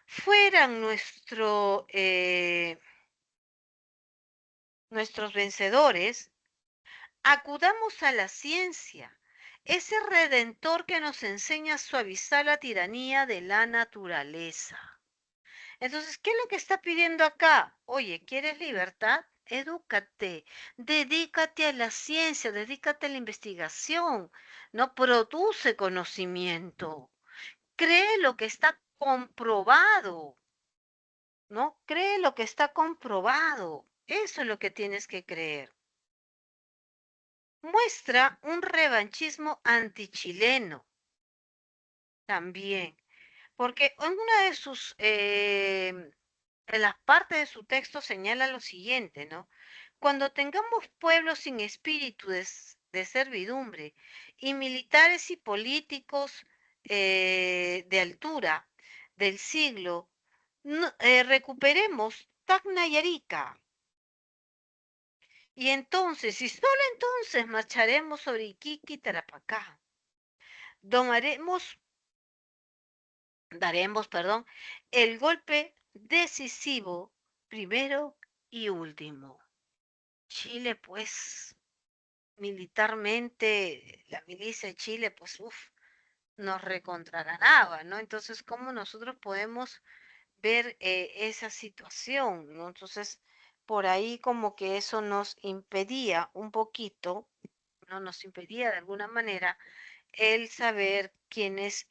fueran nuestros vencedores, acudamos a la ciencia, ese redentor que nos enseña a suavizar la tiranía de la naturaleza. Entonces, ¿qué es lo que está pidiendo acá? Oye, ¿quieres libertad? Edúcate, dedícate a la ciencia, dedícate a la investigación, no produce conocimiento, cree lo que está comprobado, ¿no? Cree lo que está comprobado, eso es lo que tienes que creer. Muestra un revanchismo antichileno también, porque en una de en las partes de su texto señala lo siguiente, ¿no? Cuando tengamos pueblos sin espíritu de servidumbre y militares y políticos de altura del siglo, recuperemos Tacna y Arica. Y entonces, y solo entonces, marcharemos sobre Iquique y Tarapacá. Domaremos, perdón, el golpe decisivo, primero y último. Chile, pues, militarmente, la milicia de Chile, pues, nos recontraganaba, ¿no? Entonces, ¿cómo nosotros podemos ver esa situación, ¿no? Entonces, por ahí como que eso nos impedía un poquito, ¿no? Nos impedía de alguna manera el saber quién es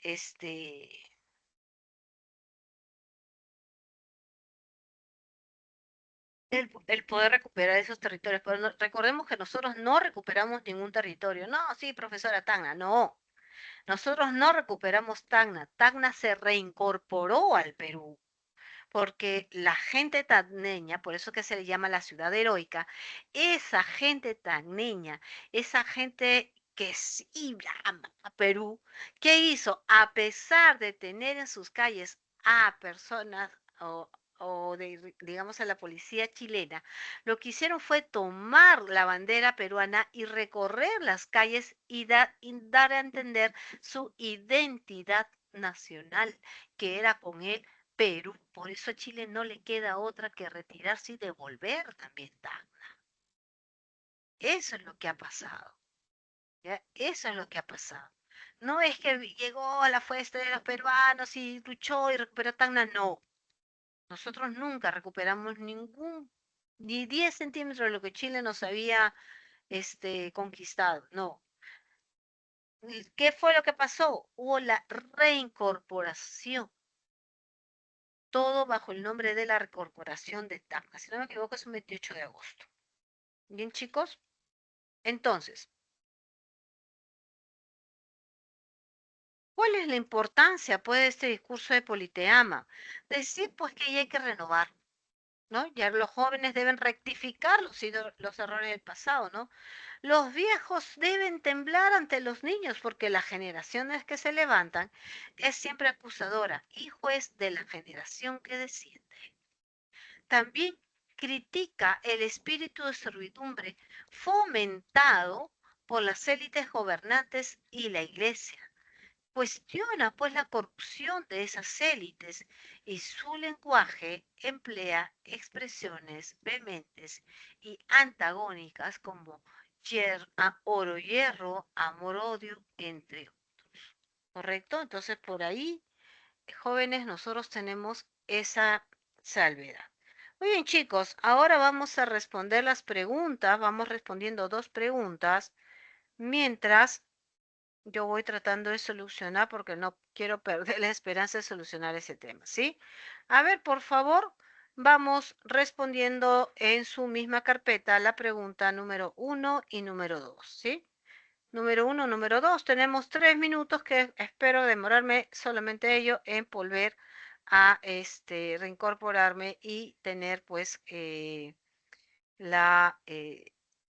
el poder recuperar esos territorios. Pero recordemos que nosotros no recuperamos ningún territorio. No, sí, profesora Tacna, no. Nosotros no recuperamos Tacna. Tacna se reincorporó al Perú. Porque la gente tacneña, por eso que se le llama la ciudad heroica, esa gente tacneña, esa gente que sí ama a Perú, ¿qué hizo? A pesar de tener en sus calles a personas digamos a la policía chilena, lo que hicieron fue tomar la bandera peruana y recorrer las calles y dar a entender su identidad nacional, que era con él Perú. Por eso a Chile no le queda otra que retirarse y devolver también Tacna. Eso es lo que ha pasado. ¿Ya? Eso es lo que ha pasado. No es que llegó a la fuerza de los peruanos y luchó y recuperó Tacna, no. Nosotros nunca recuperamos ni 10 centímetros de lo que Chile nos había conquistado, no. ¿Qué fue lo que pasó? Hubo la reincorporación, todo bajo el nombre de la reincorporación de Tacna. Si no me equivoco, es un 28 de agosto. Bien, chicos. Entonces, ¿cuál es la importancia, pues, de este discurso de Politeama? Decir, pues, que ya hay que renovar, ¿no? Ya los jóvenes deben rectificar los errores del pasado, ¿no? Los viejos deben temblar ante los niños porque las generaciones que se levantan es siempre acusadora y juez de la generación que desciende. También critica el espíritu de servidumbre fomentado por las élites gobernantes y la iglesia. cuestiona pues la corrupción de esas élites y su lenguaje emplea expresiones vehementes y antagónicas como oro hierro, amor odio, entre otros. ¿Correcto? Entonces por ahí, jóvenes, nosotros tenemos esa salvedad. Muy bien, chicos, ahora vamos a responder las preguntas. Vamos respondiendo dos preguntas mientras yo voy tratando de solucionar porque no quiero perder la esperanza de solucionar ese tema, ¿sí? A ver, por favor, vamos respondiendo en su misma carpeta la pregunta número 1 y número 2, ¿sí? Número 1, número 2, tenemos 3 minutos que espero demorarme solamente ello en volver a reincorporarme y tener pues la, eh,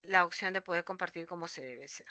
la opción de poder compartir como se debe ser.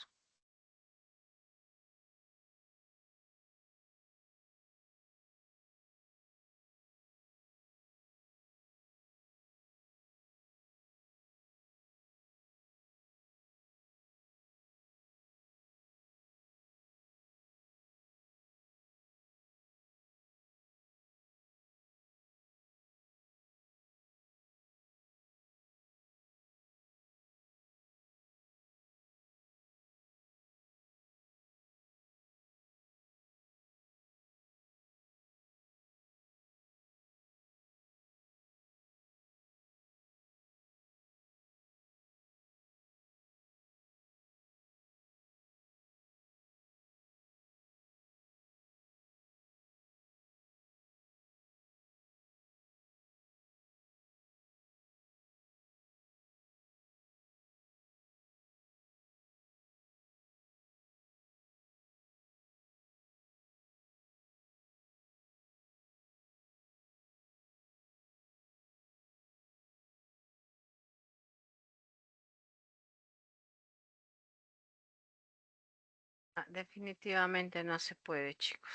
Ah, definitivamente no se puede, chicos.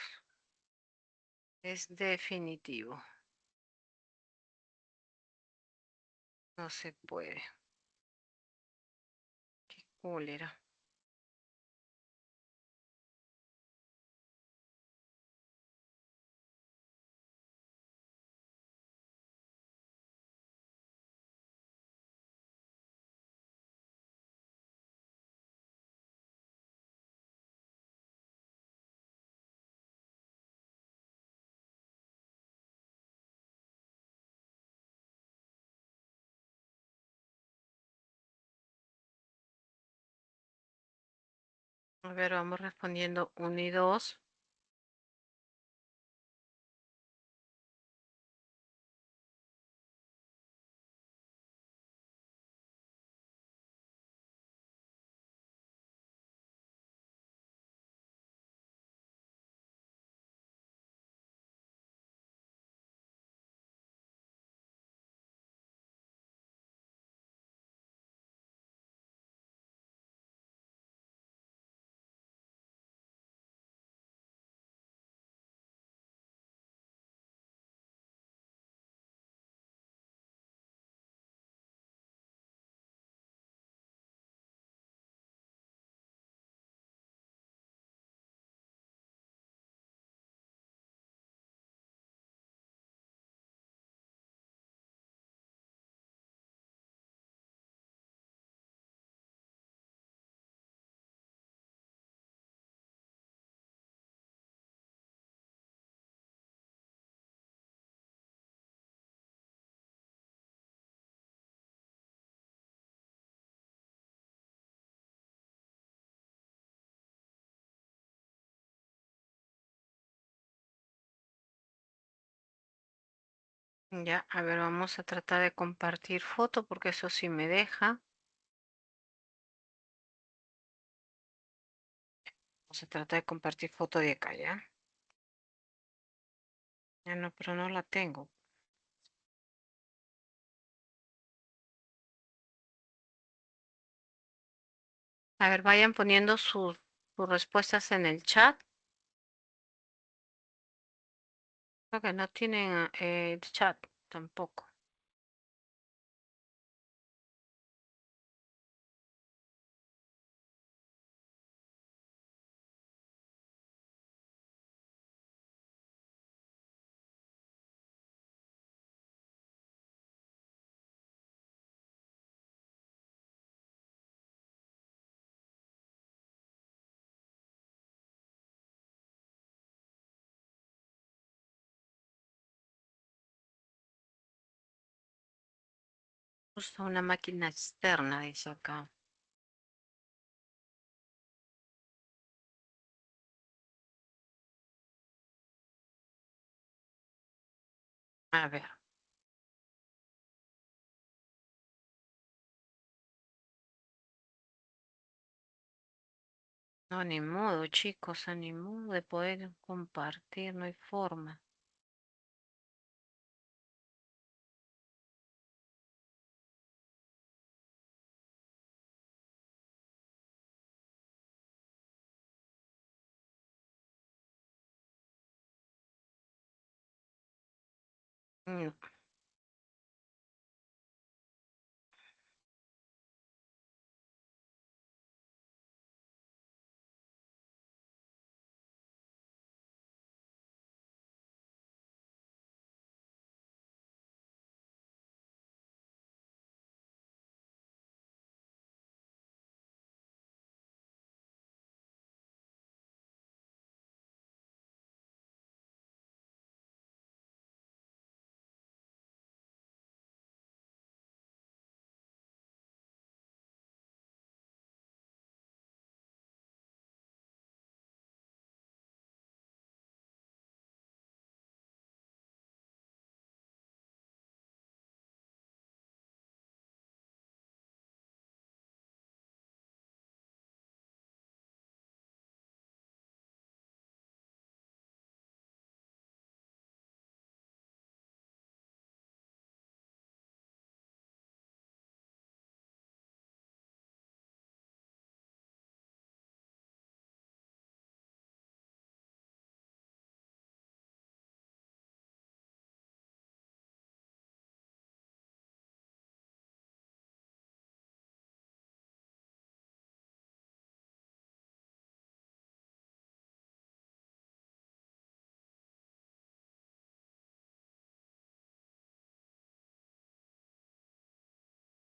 Es definitivo. No se puede. Qué cólera. A ver, vamos respondiendo 1 y 2. Ya, a ver, vamos a tratar de compartir foto porque eso sí me deja. Vamos a tratar de compartir foto de acá, ¿ya? Ya no, pero no la tengo. A ver, vayan poniendo sus respuestas en el chat. Creo que no tienen el chat tampoco. Usa una máquina externa, dice acá. A ver. No, ni modo, chicos, ni modo de poder compartir, no hay forma. No.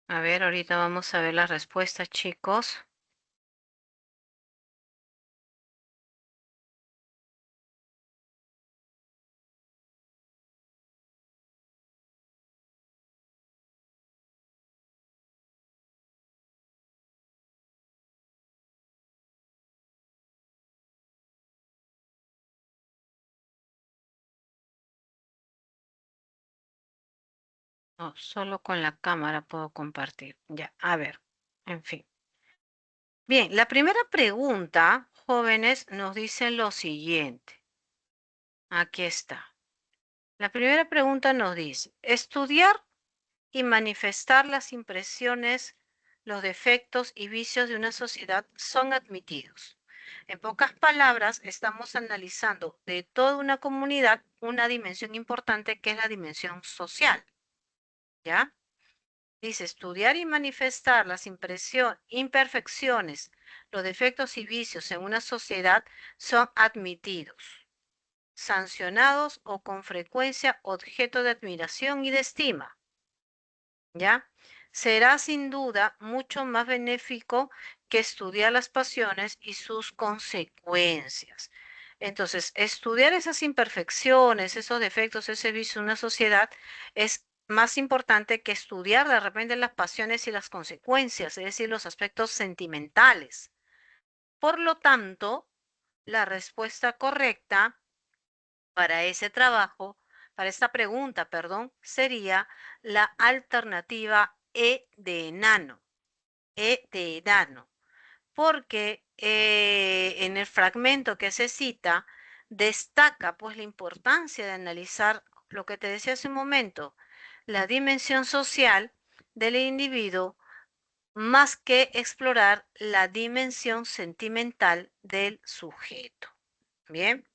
A ver, ahorita vamos a ver las respuestas, chicos. No, solo con la cámara puedo compartir. Ya, a ver, en fin. Bien, la primera pregunta, jóvenes, nos dice lo siguiente. Aquí está. La primera pregunta nos dice, estudiar y manifestar las impresiones, los defectos y vicios de una sociedad son admitidos. En pocas palabras, estamos analizando de toda una comunidad una dimensión importante que es la dimensión social, ¿ya? Dice, estudiar y manifestar las imperfecciones, los defectos y vicios en una sociedad son admitidos, sancionados o con frecuencia objeto de admiración y de estima. ¿Ya? Será sin duda mucho más benéfico que estudiar las pasiones y sus consecuencias. Entonces, estudiar esas imperfecciones, esos defectos, ese vicio en una sociedad es más importante que estudiar de repente las pasiones y las consecuencias, es decir, los aspectos sentimentales. Por lo tanto, la respuesta correcta para ese trabajo, para esta pregunta, perdón, sería la alternativa E de enano, E de enano, porque en el fragmento que se cita destaca pues la importancia de analizar lo que te decía hace un momento, la dimensión social del individuo más que explorar la dimensión sentimental del sujeto. Bien,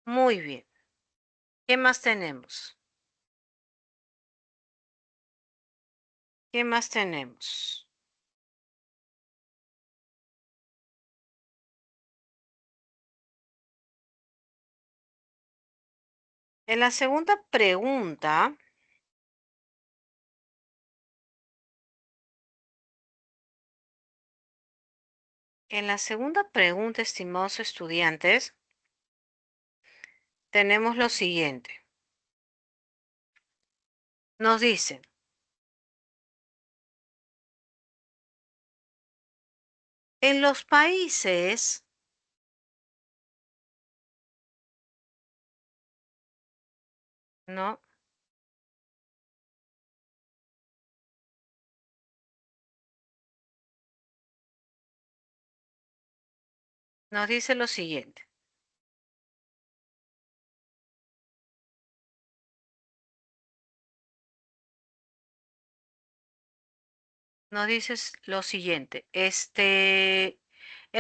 muy bien. ¿Qué más tenemos? ¿Qué más tenemos? En la segunda pregunta, estimados estudiantes, tenemos lo siguiente. Nos dicen, En los países, ¿no? Nos dice lo siguiente. Nos dices lo siguiente. En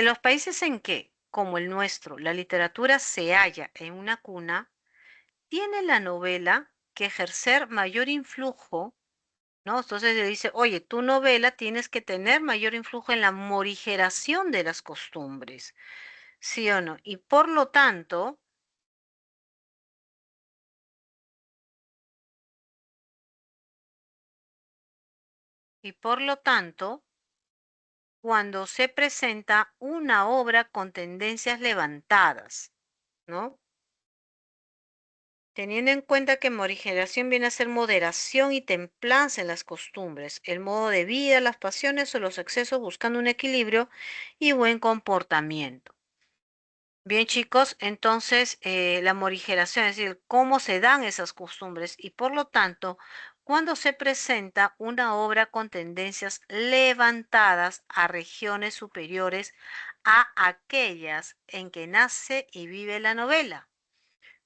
los países en que, como el nuestro, la literatura se halla en una cuna, tiene la novela que ejercer mayor influjo, ¿no? Entonces le dice, oye, tu novela tienes que tener mayor influjo en la morigeración de las costumbres, ¿sí o no? Y por lo tanto, cuando se presenta una obra con tendencias levantadas, ¿no? Teniendo en cuenta que morigeración viene a ser moderación y templanza en las costumbres, el modo de vida, las pasiones o los excesos buscando un equilibrio y buen comportamiento. Bien, chicos, entonces la morigeración, es decir, cómo se dan esas costumbres y por lo tanto, cuando se presenta una obra con tendencias levantadas a regiones superiores a aquellas en que nace y vive la novela,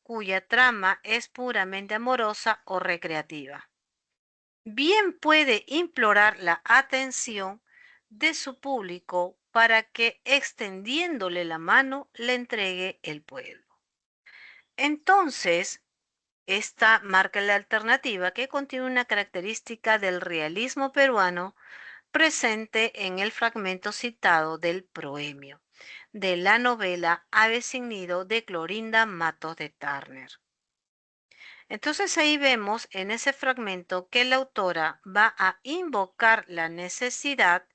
cuya trama es puramente amorosa o recreativa. Bien puede implorar la atención de su público para que, extendiéndole la mano, le entregue el pueblo. Entonces, esta marca la alternativa que contiene una característica del realismo peruano presente en el fragmento citado del proemio de la novela Ave sin nido de Clorinda Matos de Turner. Entonces ahí vemos en ese fragmento que la autora va a invocar la necesidad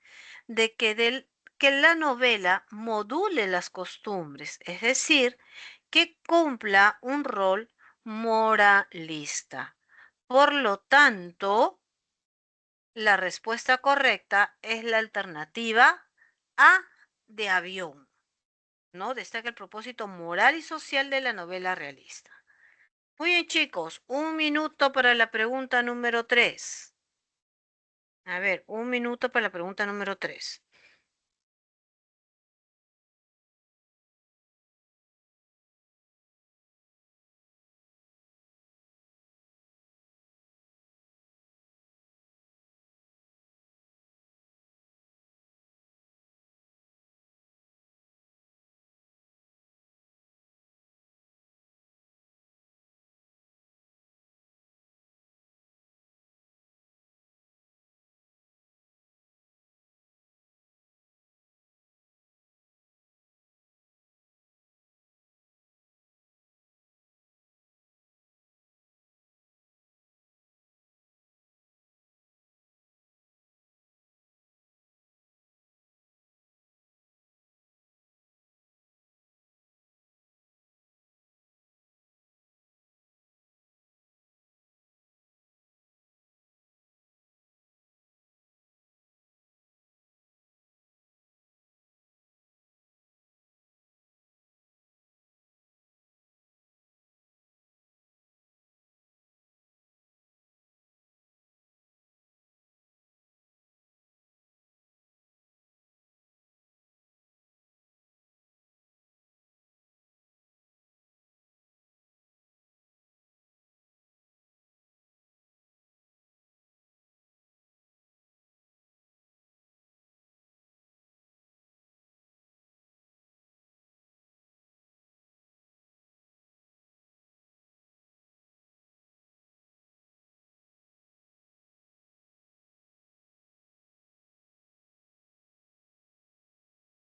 de que la novela module las costumbres, es decir, que cumpla un rol moralista. Por lo tanto, la respuesta correcta es la alternativa A de avión, ¿no? Destaca el propósito moral y social de la novela realista. Muy bien, chicos, un minuto para la pregunta número 3. A ver, un minuto para la pregunta número 3.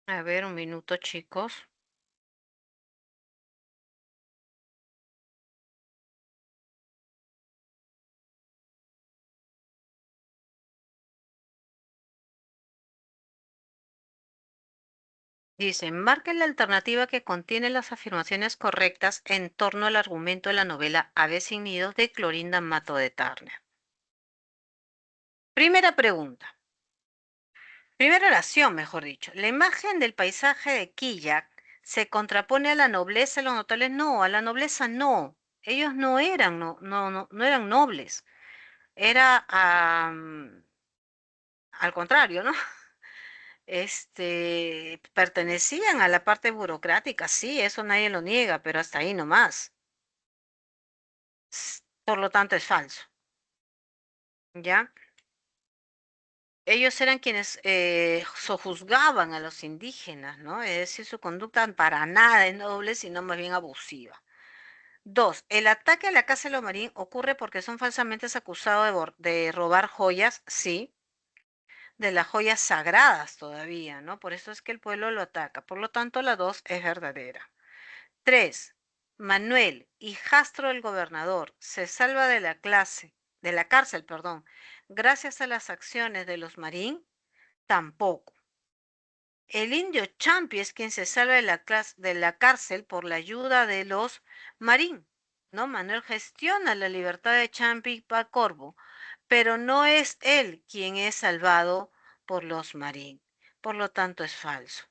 A ver, un minuto, chicos. Dice, marque la alternativa que contiene las afirmaciones correctas en torno al argumento de la novela Aves sin nidos de Clorinda Mato de Turner. Primera pregunta. Primera oración, mejor dicho. La imagen del paisaje de Quilla se contrapone a la nobleza y los notables. No, a la nobleza no. Ellos no eran, no eran nobles. Era al contrario, ¿no? Pertenecían a la parte burocrática, sí, eso nadie lo niega, pero hasta ahí nomás. Por lo tanto, es falso, ¿ya? Ellos eran quienes sojuzgaban a los indígenas, ¿no? Es decir, su conducta para nada es noble, sino más bien abusiva. Dos, el ataque a la casa de los Marín ocurre porque son falsamente acusados de robar joyas, sí, de las joyas sagradas todavía, ¿no? Por eso es que el pueblo lo ataca. Por lo tanto, la dos es verdadera. Tres, Manuel, hijastro del gobernador, se salva de la cárcel, perdón, gracias a las acciones de los Marín, tampoco. El indio Champi es quien se salva de la cárcel por la ayuda de los Marín, ¿no? Manuel gestiona la libertad de Champi para Corvo, pero no es él quien es salvado por los Marín. Por lo tanto, es falso.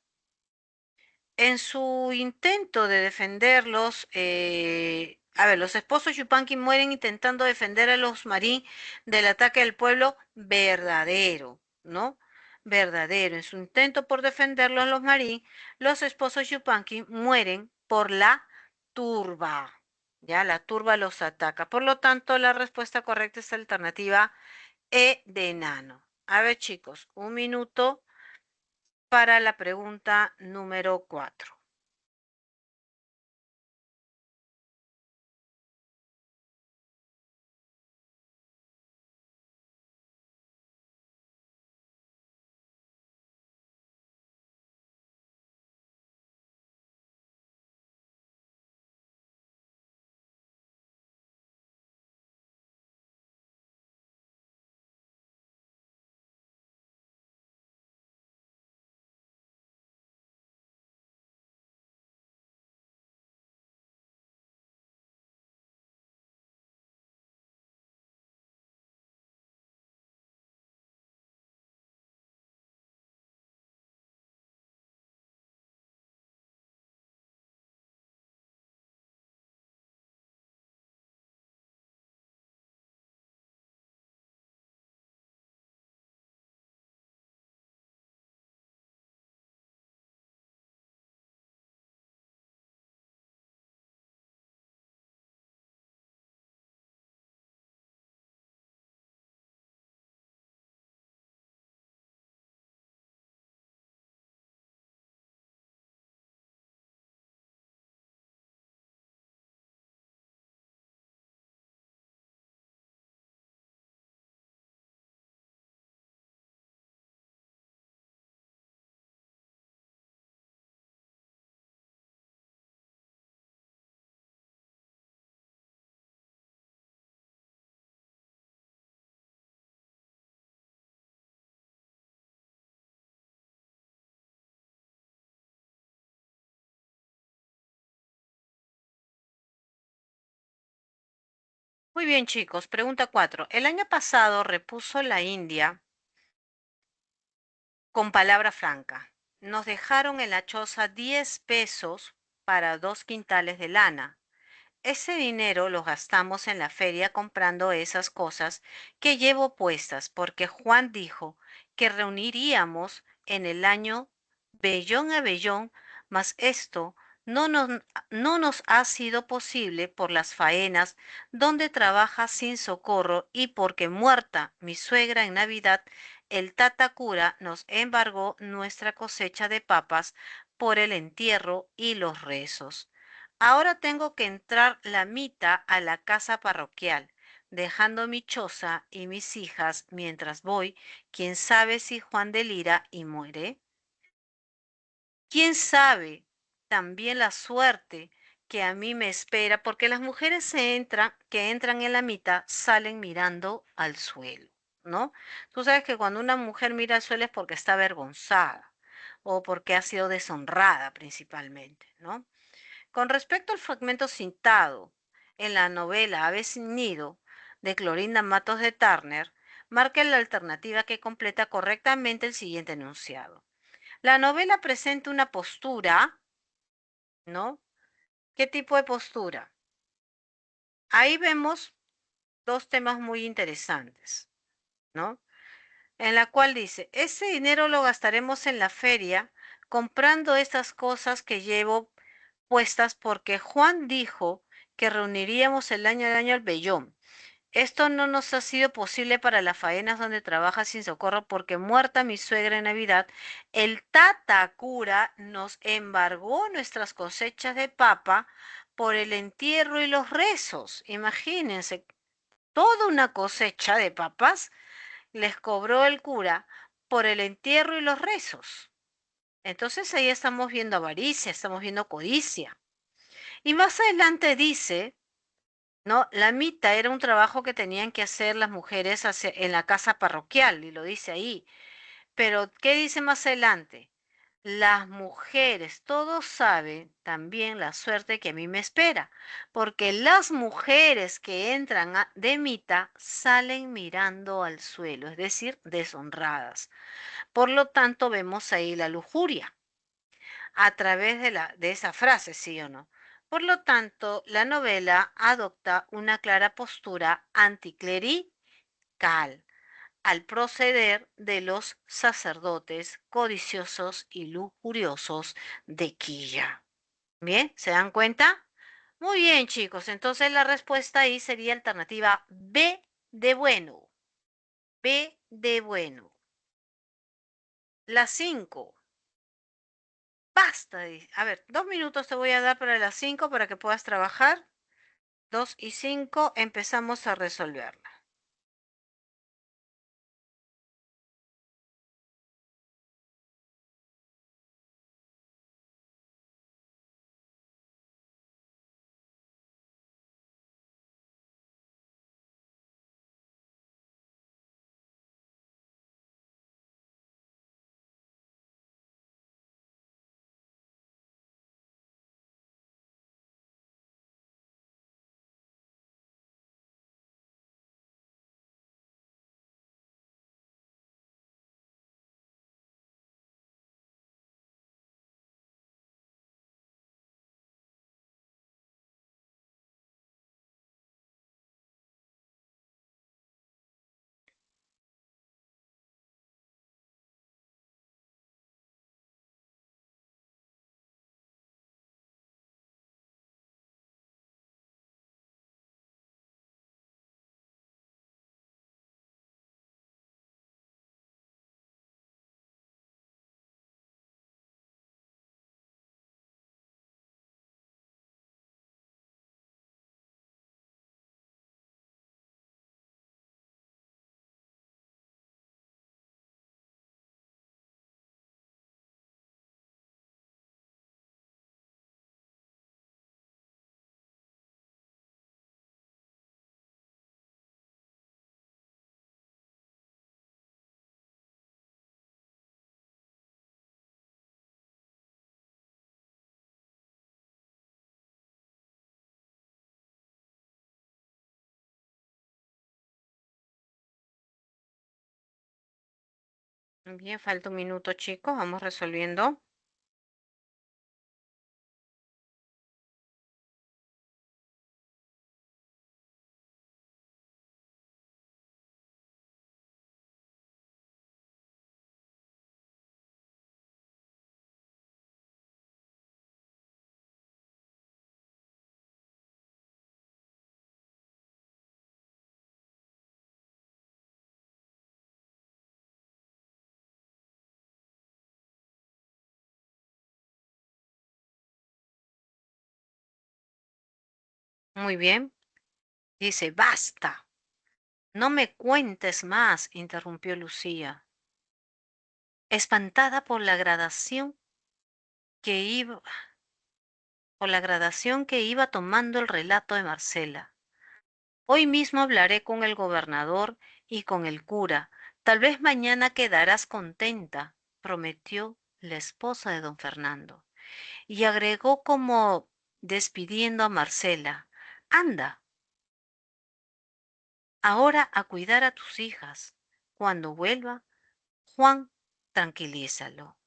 En su intento de defenderlos, a ver, los esposos Yupanqui mueren intentando defender a los Marín del ataque del pueblo verdadero, ¿no? Verdadero. En su intento por defenderlos a los Marín, los esposos Yupanqui mueren por la turba. Ya, la turba los ataca. Por lo tanto, la respuesta correcta es alternativa E de enano. A ver, chicos, un minuto para la pregunta número 4. Muy bien, chicos. Pregunta 4. El año pasado repuso la India con palabra franca. Nos dejaron en la choza 10 pesos para 2 quintales de lana. Ese dinero lo gastamos en la feria comprando esas cosas que llevo puestas, porque Juan dijo que reuniríamos en el año vellón a vellón, mas esto no nos, no nos ha sido posible por las faenas donde trabaja sin socorro y porque muerta mi suegra en Navidad, el Tata cura nos embargó nuestra cosecha de papas por el entierro y los rezos. Ahora tengo que entrar la mitad a la casa parroquial, dejando mi choza y mis hijas mientras voy. ¿Quién sabe si Juan delira y muere? ¿Quién sabe también la suerte que a mí me espera? Porque las mujeres que entran en la mitad salen mirando al suelo, ¿no? Tú sabes que cuando una mujer mira al suelo es porque está avergonzada o porque ha sido deshonrada principalmente, ¿no? Con respecto al fragmento citado en la novela Ave sin nido de Clorinda Matos de Turner, Marque la alternativa que completa correctamente el siguiente enunciado. La novela presenta una postura, ¿no? ¿Qué tipo de postura? Ahí vemos dos temas muy interesantes, ¿no? En la cual dice, ese dinero lo gastaremos en la feria comprando estas cosas que llevo puestas porque Juan dijo que reuniríamos el año al año al vellón. Esto no nos ha sido posible para las faenas donde trabaja sin socorro porque muerta mi suegra en Navidad, el Tatacura nos embargó nuestras cosechas de papa por el entierro y los rezos. Imagínense, toda una cosecha de papas les cobró el cura por el entierro y los rezos. Entonces ahí estamos viendo avaricia, estamos viendo codicia. Y más adelante dice, ¿no? La mita era un trabajo que tenían que hacer las mujeres en la casa parroquial, y lo dice ahí. Pero, ¿qué dice más adelante? Las mujeres, todos saben también la suerte que a mí me espera, porque las mujeres que entran de mita salen mirando al suelo, es decir, deshonradas. Por lo tanto, vemos ahí la lujuria a través de esa frase, ¿sí o no? Por lo tanto, la novela adopta una clara postura anticlerical al proceder de los sacerdotes codiciosos y lujuriosos de Quilla. ¿Bien? ¿Se dan cuenta? Muy bien, chicos. Entonces la respuesta ahí sería alternativa B de bueno. B de bueno. La 5. Basta. A ver, 2 minutos te voy a dar para las 5 para que puedas trabajar. 2 y 5 empezamos a resolverla. Bien, falta un minuto, chicos. Vamos resolviendo. Muy bien. Dice, basta. No me cuentes más, interrumpió Lucía, espantada que iba, por la gradación que iba tomando el relato de Marcela. Hoy mismo hablaré con el gobernador y con el cura. Tal vez mañana quedarás contenta, prometió la esposa de don Fernando. Y agregó como despidiendo a Marcela, anda, ahora a cuidar a tus hijas. Cuando vuelva, Juan, tranquilízalo.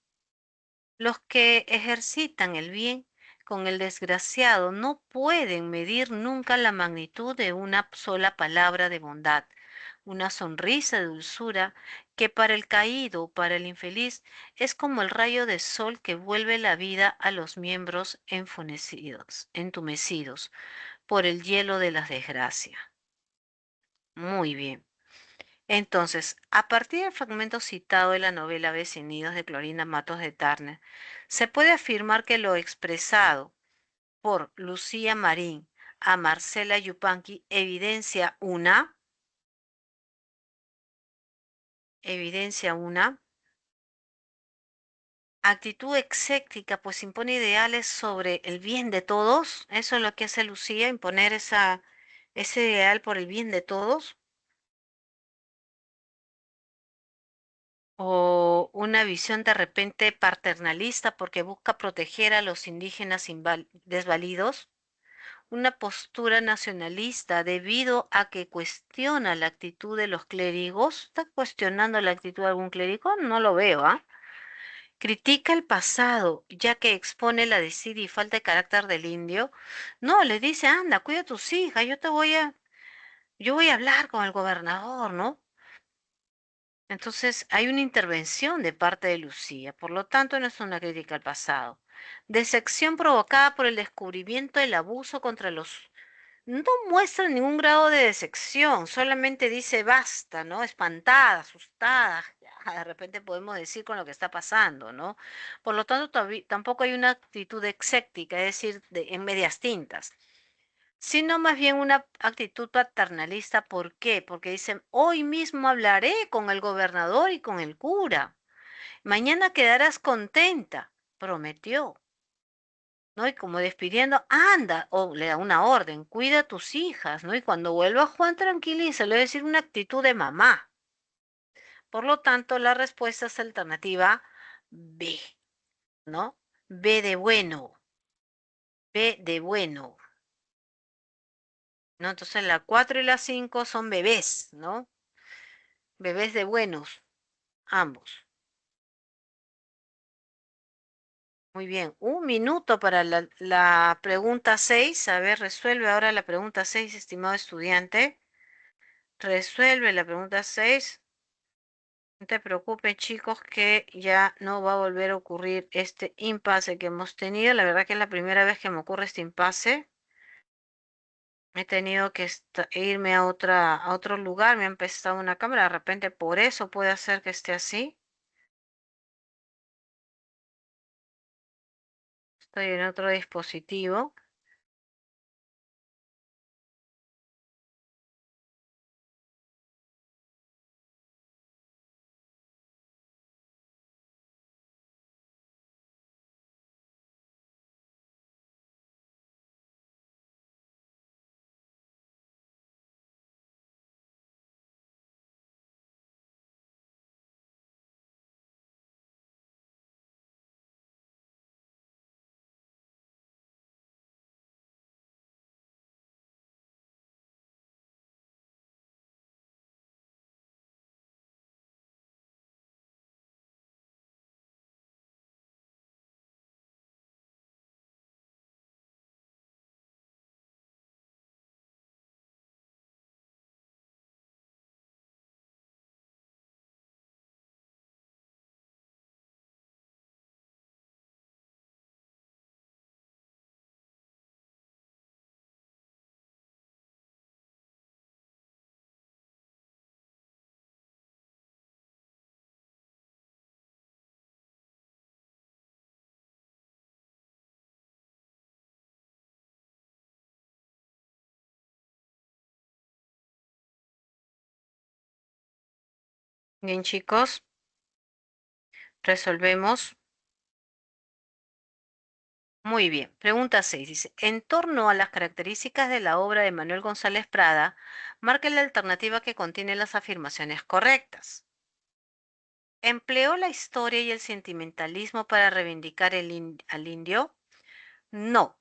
Los que ejercitan el bien con el desgraciado no pueden medir nunca la magnitud de una sola palabra de bondad, una sonrisa de dulzura que para el caído o para el infeliz es como el rayo de sol que vuelve la vida a los miembros entumecidos por el hielo de la desgracia. Muy bien. Entonces, a partir del fragmento citado de la novela Vecinidos de Clorinda Matos de Turner, se puede afirmar que lo expresado por Lucía Marín a Marcela Yupanqui evidencia una actitud exéctica, pues impone ideales sobre el bien de todos. Eso es lo que hace Lucía, imponer ese ideal por el bien de todos. O una visión de repente paternalista porque busca proteger a los indígenas desvalidos, una postura nacionalista debido a que cuestiona la actitud de los clérigos. ¿Está cuestionando la actitud de algún clérigo? No lo veo, ¿ah? Critica el pasado, ya que expone la desidia y falta de carácter del indio. No, le dice, anda, cuida a tus hijas, yo voy a hablar con el gobernador, ¿no? Entonces hay una intervención de parte de Lucía, por lo tanto no es una crítica al pasado. Decepción provocada por el descubrimiento del abuso contra los... No muestra ningún grado de decepción, solamente dice basta, ¿no? Espantada, asustada, ya, de repente podemos decir con lo que está pasando, ¿no? Por lo tanto, tampoco hay una actitud exéctica, es decir, en medias tintas, sino más bien una actitud paternalista. ¿Por qué? Porque dicen, hoy mismo hablaré con el gobernador y con el cura. Mañana quedarás contenta, prometió, ¿no? Y como despidiendo, anda, o le da una orden, cuida a tus hijas, ¿no? Y cuando vuelva Juan, tranquilízalo, es decir, una actitud de mamá. Por lo tanto, la respuesta es alternativa B, ¿no? B de bueno, B de bueno, ¿no? Entonces la 4 y la 5 son bebés, ¿no? Bebés de buenos, ambos. Muy bien, un minuto para la pregunta 6. A ver, resuelve ahora la pregunta 6, estimado estudiante. Resuelve la pregunta 6. No te preocupes, chicos, que ya no va a volver a ocurrir este impasse que hemos tenido. La verdad que es la primera vez que me ocurre este impasse. He tenido que irme a otro lugar, me ha empezado una cámara. De repente por eso puede hacer que esté así. Estoy en otro dispositivo. Bien, chicos, resolvemos. Muy bien. Pregunta 6 dice, en torno a las características de la obra de Manuel González Prada, marque la alternativa que contiene las afirmaciones correctas. ¿Empleó la historia y el sentimentalismo para reivindicar al indio? No.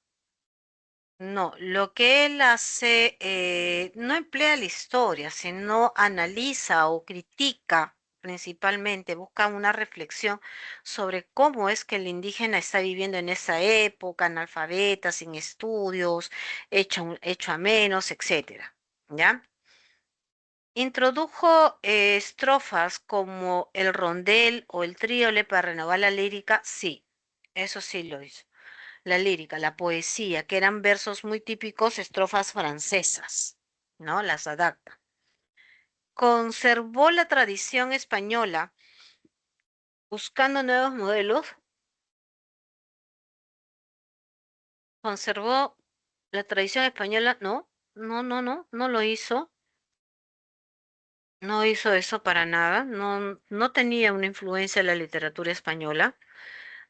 No, lo que él hace no emplea la historia, sino analiza o critica principalmente, busca una reflexión sobre cómo es que el indígena está viviendo en esa época, analfabeta, sin estudios, hecho a menos, etcétera. ¿Ya? Introdujo estrofas como el rondel o el tríole para renovar la lírica, sí, eso sí lo hizo. La lírica, la poesía, que eran versos muy típicos, estrofas francesas, ¿no? Las adapta. Conservó la tradición española buscando nuevos modelos, conservó la tradición española, no, no lo hizo, no hizo eso para nada, no tenía una influencia en la literatura española.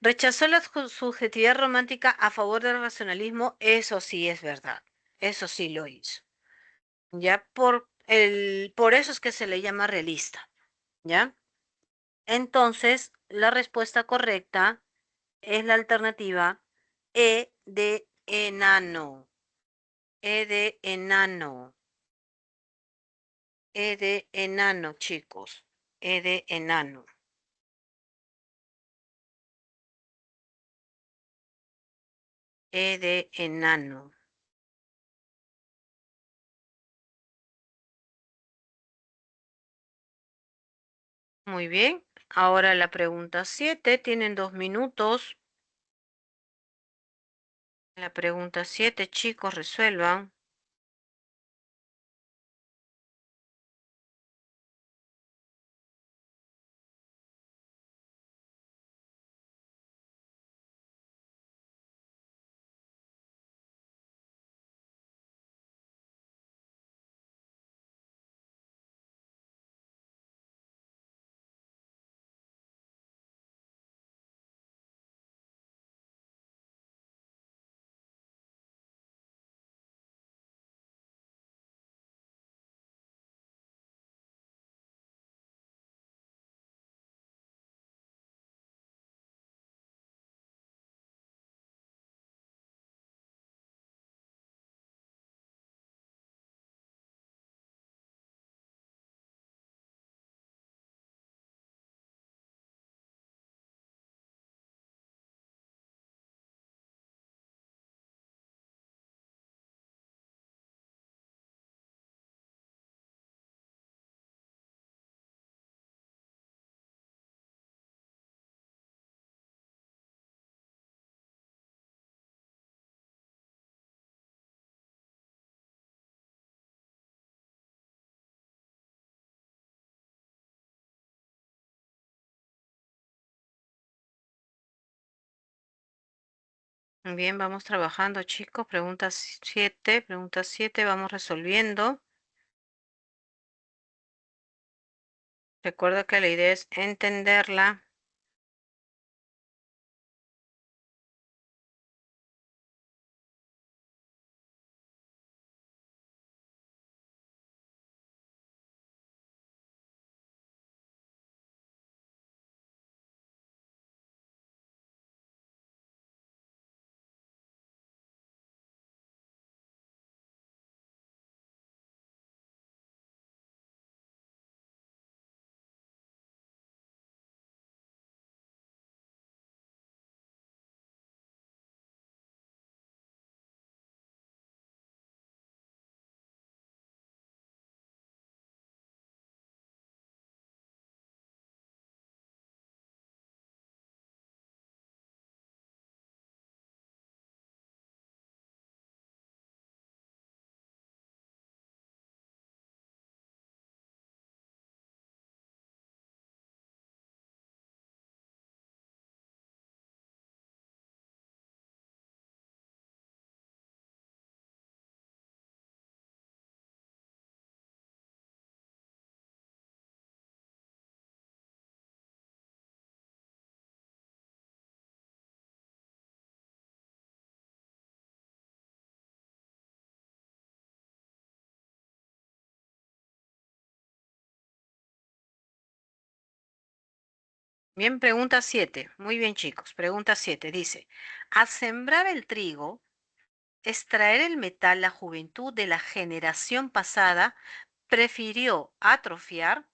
Rechazó la subjetividad romántica a favor del racionalismo, eso sí es verdad, eso sí lo hizo. Ya por eso es que se le llama realista, ¿ya? Entonces, la respuesta correcta es la alternativa E de enano, E de enano, E de enano, chicos, E de enano, E de enano. Muy bien. Ahora la pregunta 7, tienen 2 minutos. La pregunta 7, chicos, resuelvan. Bien, vamos trabajando, chicos. Pregunta 7, vamos resolviendo. Recuerda que la idea es entenderla. Bien, pregunta 7. Muy bien, chicos. Pregunta 7 dice, al sembrar el trigo, extraer el metal, la juventud de la generación pasada prefirió atrofiar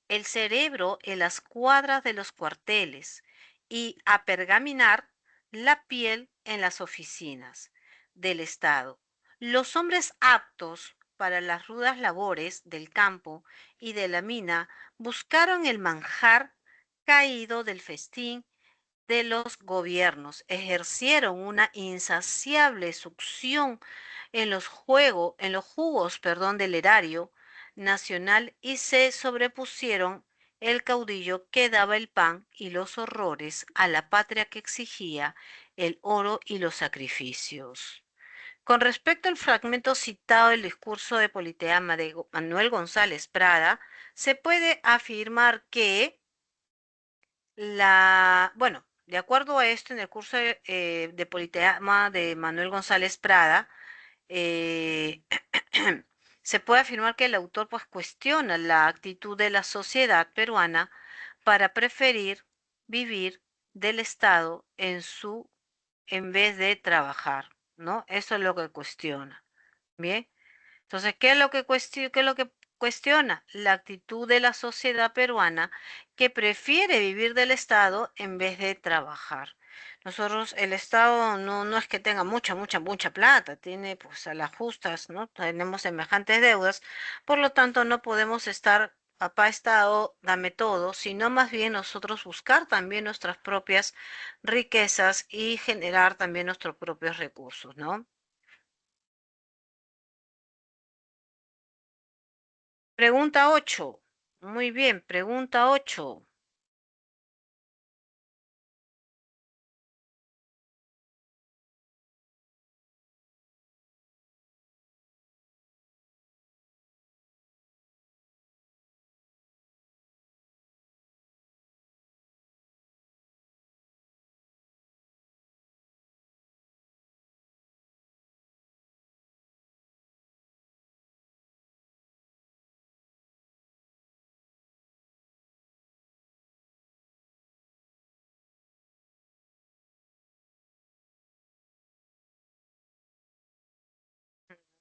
el cerebro en las cuadras de los cuarteles y apergaminar la piel en las oficinas del Estado. Los hombres aptos para las rudas labores del campo y de la mina buscaron el manjar caído del festín de los gobiernos, ejercieron una insaciable succión en los jugos, perdón, del erario nacional y se sobrepusieron el caudillo que daba el pan y los horrores a la patria que exigía el oro y los sacrificios. Con respecto al fragmento citado del discurso de Politeama de Manuel González Prada, se puede afirmar que bueno, de acuerdo a esto, en el curso de Politeama de Manuel González Prada, eh, se puede afirmar que el autor pues cuestiona la actitud de la sociedad peruana para preferir vivir del Estado en vez de trabajar, ¿no? Eso es lo que cuestiona. Bien. Entonces, ¿qué es lo que cuestiona? La actitud de la sociedad peruana que prefiere vivir del Estado en vez de trabajar. Nosotros, el Estado no es que tenga mucha plata, tiene pues a las justas, ¿no? Tenemos semejantes deudas, por lo tanto no podemos estar, papá Estado, dame todo, sino más bien nosotros buscar también nuestras propias riquezas y generar también nuestros propios recursos, ¿no? Pregunta 8. Muy bien, pregunta 8.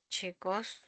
Chicos,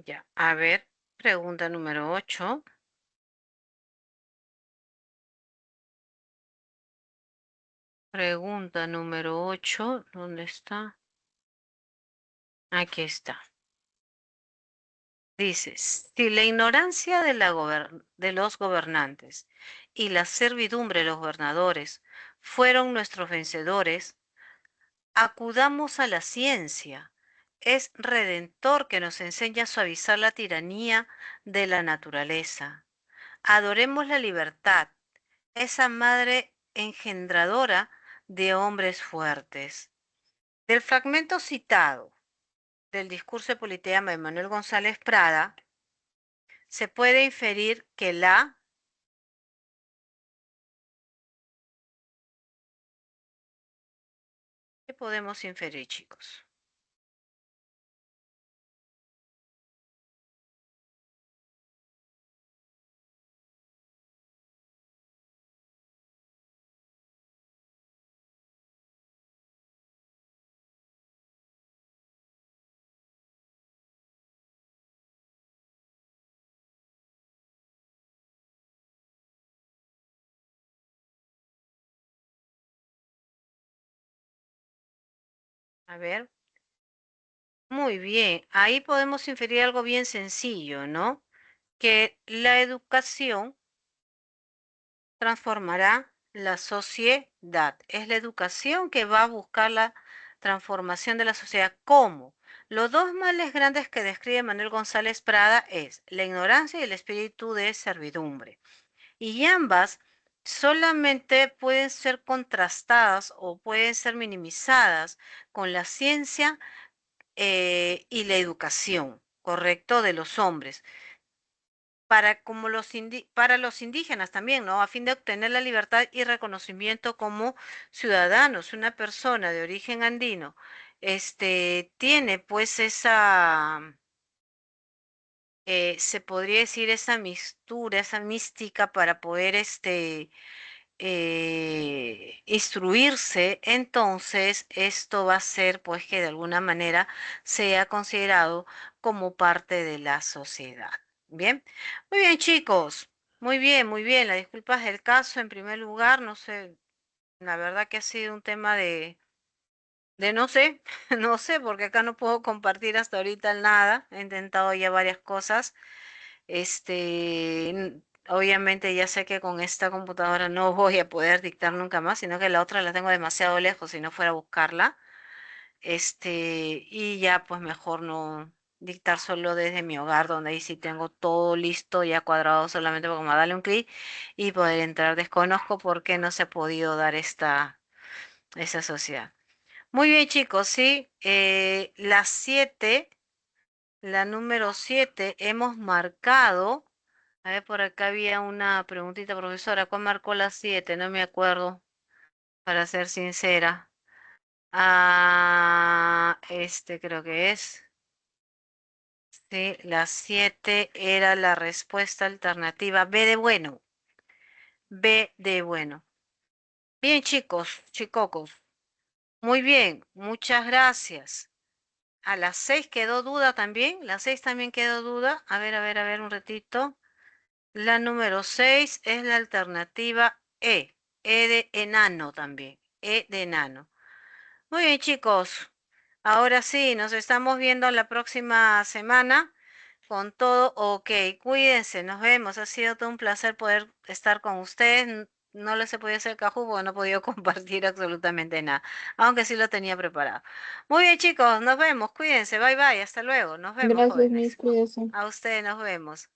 ya. A ver, pregunta número 8. Pregunta número 8. ¿Dónde está? Aquí está. Dice, si la ignorancia de los gobernantes y la servidumbre de los gobernadores fueron nuestros vencedores, acudamos a la ciencia. Es redentor que nos enseña a suavizar la tiranía de la naturaleza. Adoremos la libertad, esa madre engendradora de hombres fuertes. Del fragmento citado del discurso de Politeama de Manuel González Prada, se puede inferir que ¿qué podemos inferir, chicos? A ver. Muy bien. Ahí podemos inferir algo bien sencillo, ¿no? Que la educación transformará la sociedad. Es la educación que va a buscar la transformación de la sociedad. ¿Cómo? Los dos males grandes que describe Manuel González Prada es la ignorancia y el espíritu de servidumbre. Y ambas solamente pueden ser contrastadas o pueden ser minimizadas con la ciencia y la educación, ¿correcto? De los hombres para los indígenas también, ¿no? A fin de obtener la libertad y reconocimiento como ciudadanos. Una persona de origen andino, tiene pues se podría decir esa mistura, esa mística para poder, instruirse, entonces esto va a ser pues que de alguna manera sea considerado como parte de la sociedad. Bien, muy bien chicos, muy bien, muy bien. Las disculpas del caso en primer lugar, no sé, la verdad que ha sido un tema de no sé, no sé, porque acá no puedo compartir hasta ahorita nada. He intentado ya varias cosas. Obviamente ya sé que con esta computadora no voy a poder dictar nunca más, sino que la otra la tengo demasiado lejos si no fuera a buscarla. Y ya pues mejor no dictar solo desde mi hogar, donde ahí sí tengo todo listo, ya cuadrado, solamente como darle un clic y poder entrar. Desconozco por qué no se ha podido dar esa sociedad. Muy bien, chicos, sí, las 7, la número 7, hemos marcado. A ver, por acá había una preguntita, profesora. ¿Cuál marcó las 7? No me acuerdo, para ser sincera. Ah, creo que es. Sí, las 7 era la respuesta alternativa. B de bueno. B de bueno. Bien, chicos, chicocos. Muy bien, muchas gracias. A las 6 quedó duda también. La 6 también quedó duda. A ver, un ratito. La número 6 es la alternativa E. E de enano también. E de enano. Muy bien, chicos. Ahora sí, nos estamos viendo la próxima semana con todo. Ok, cuídense, nos vemos. Ha sido todo un placer poder estar con ustedes. No les he podido hacer cajú porque no he podido compartir absolutamente nada, aunque sí lo tenía preparado. Muy bien, chicos, nos vemos. Cuídense. Bye bye. Hasta luego. Nos vemos, Gracias, Miss, jóvenes. cuídese. A ustedes nos vemos.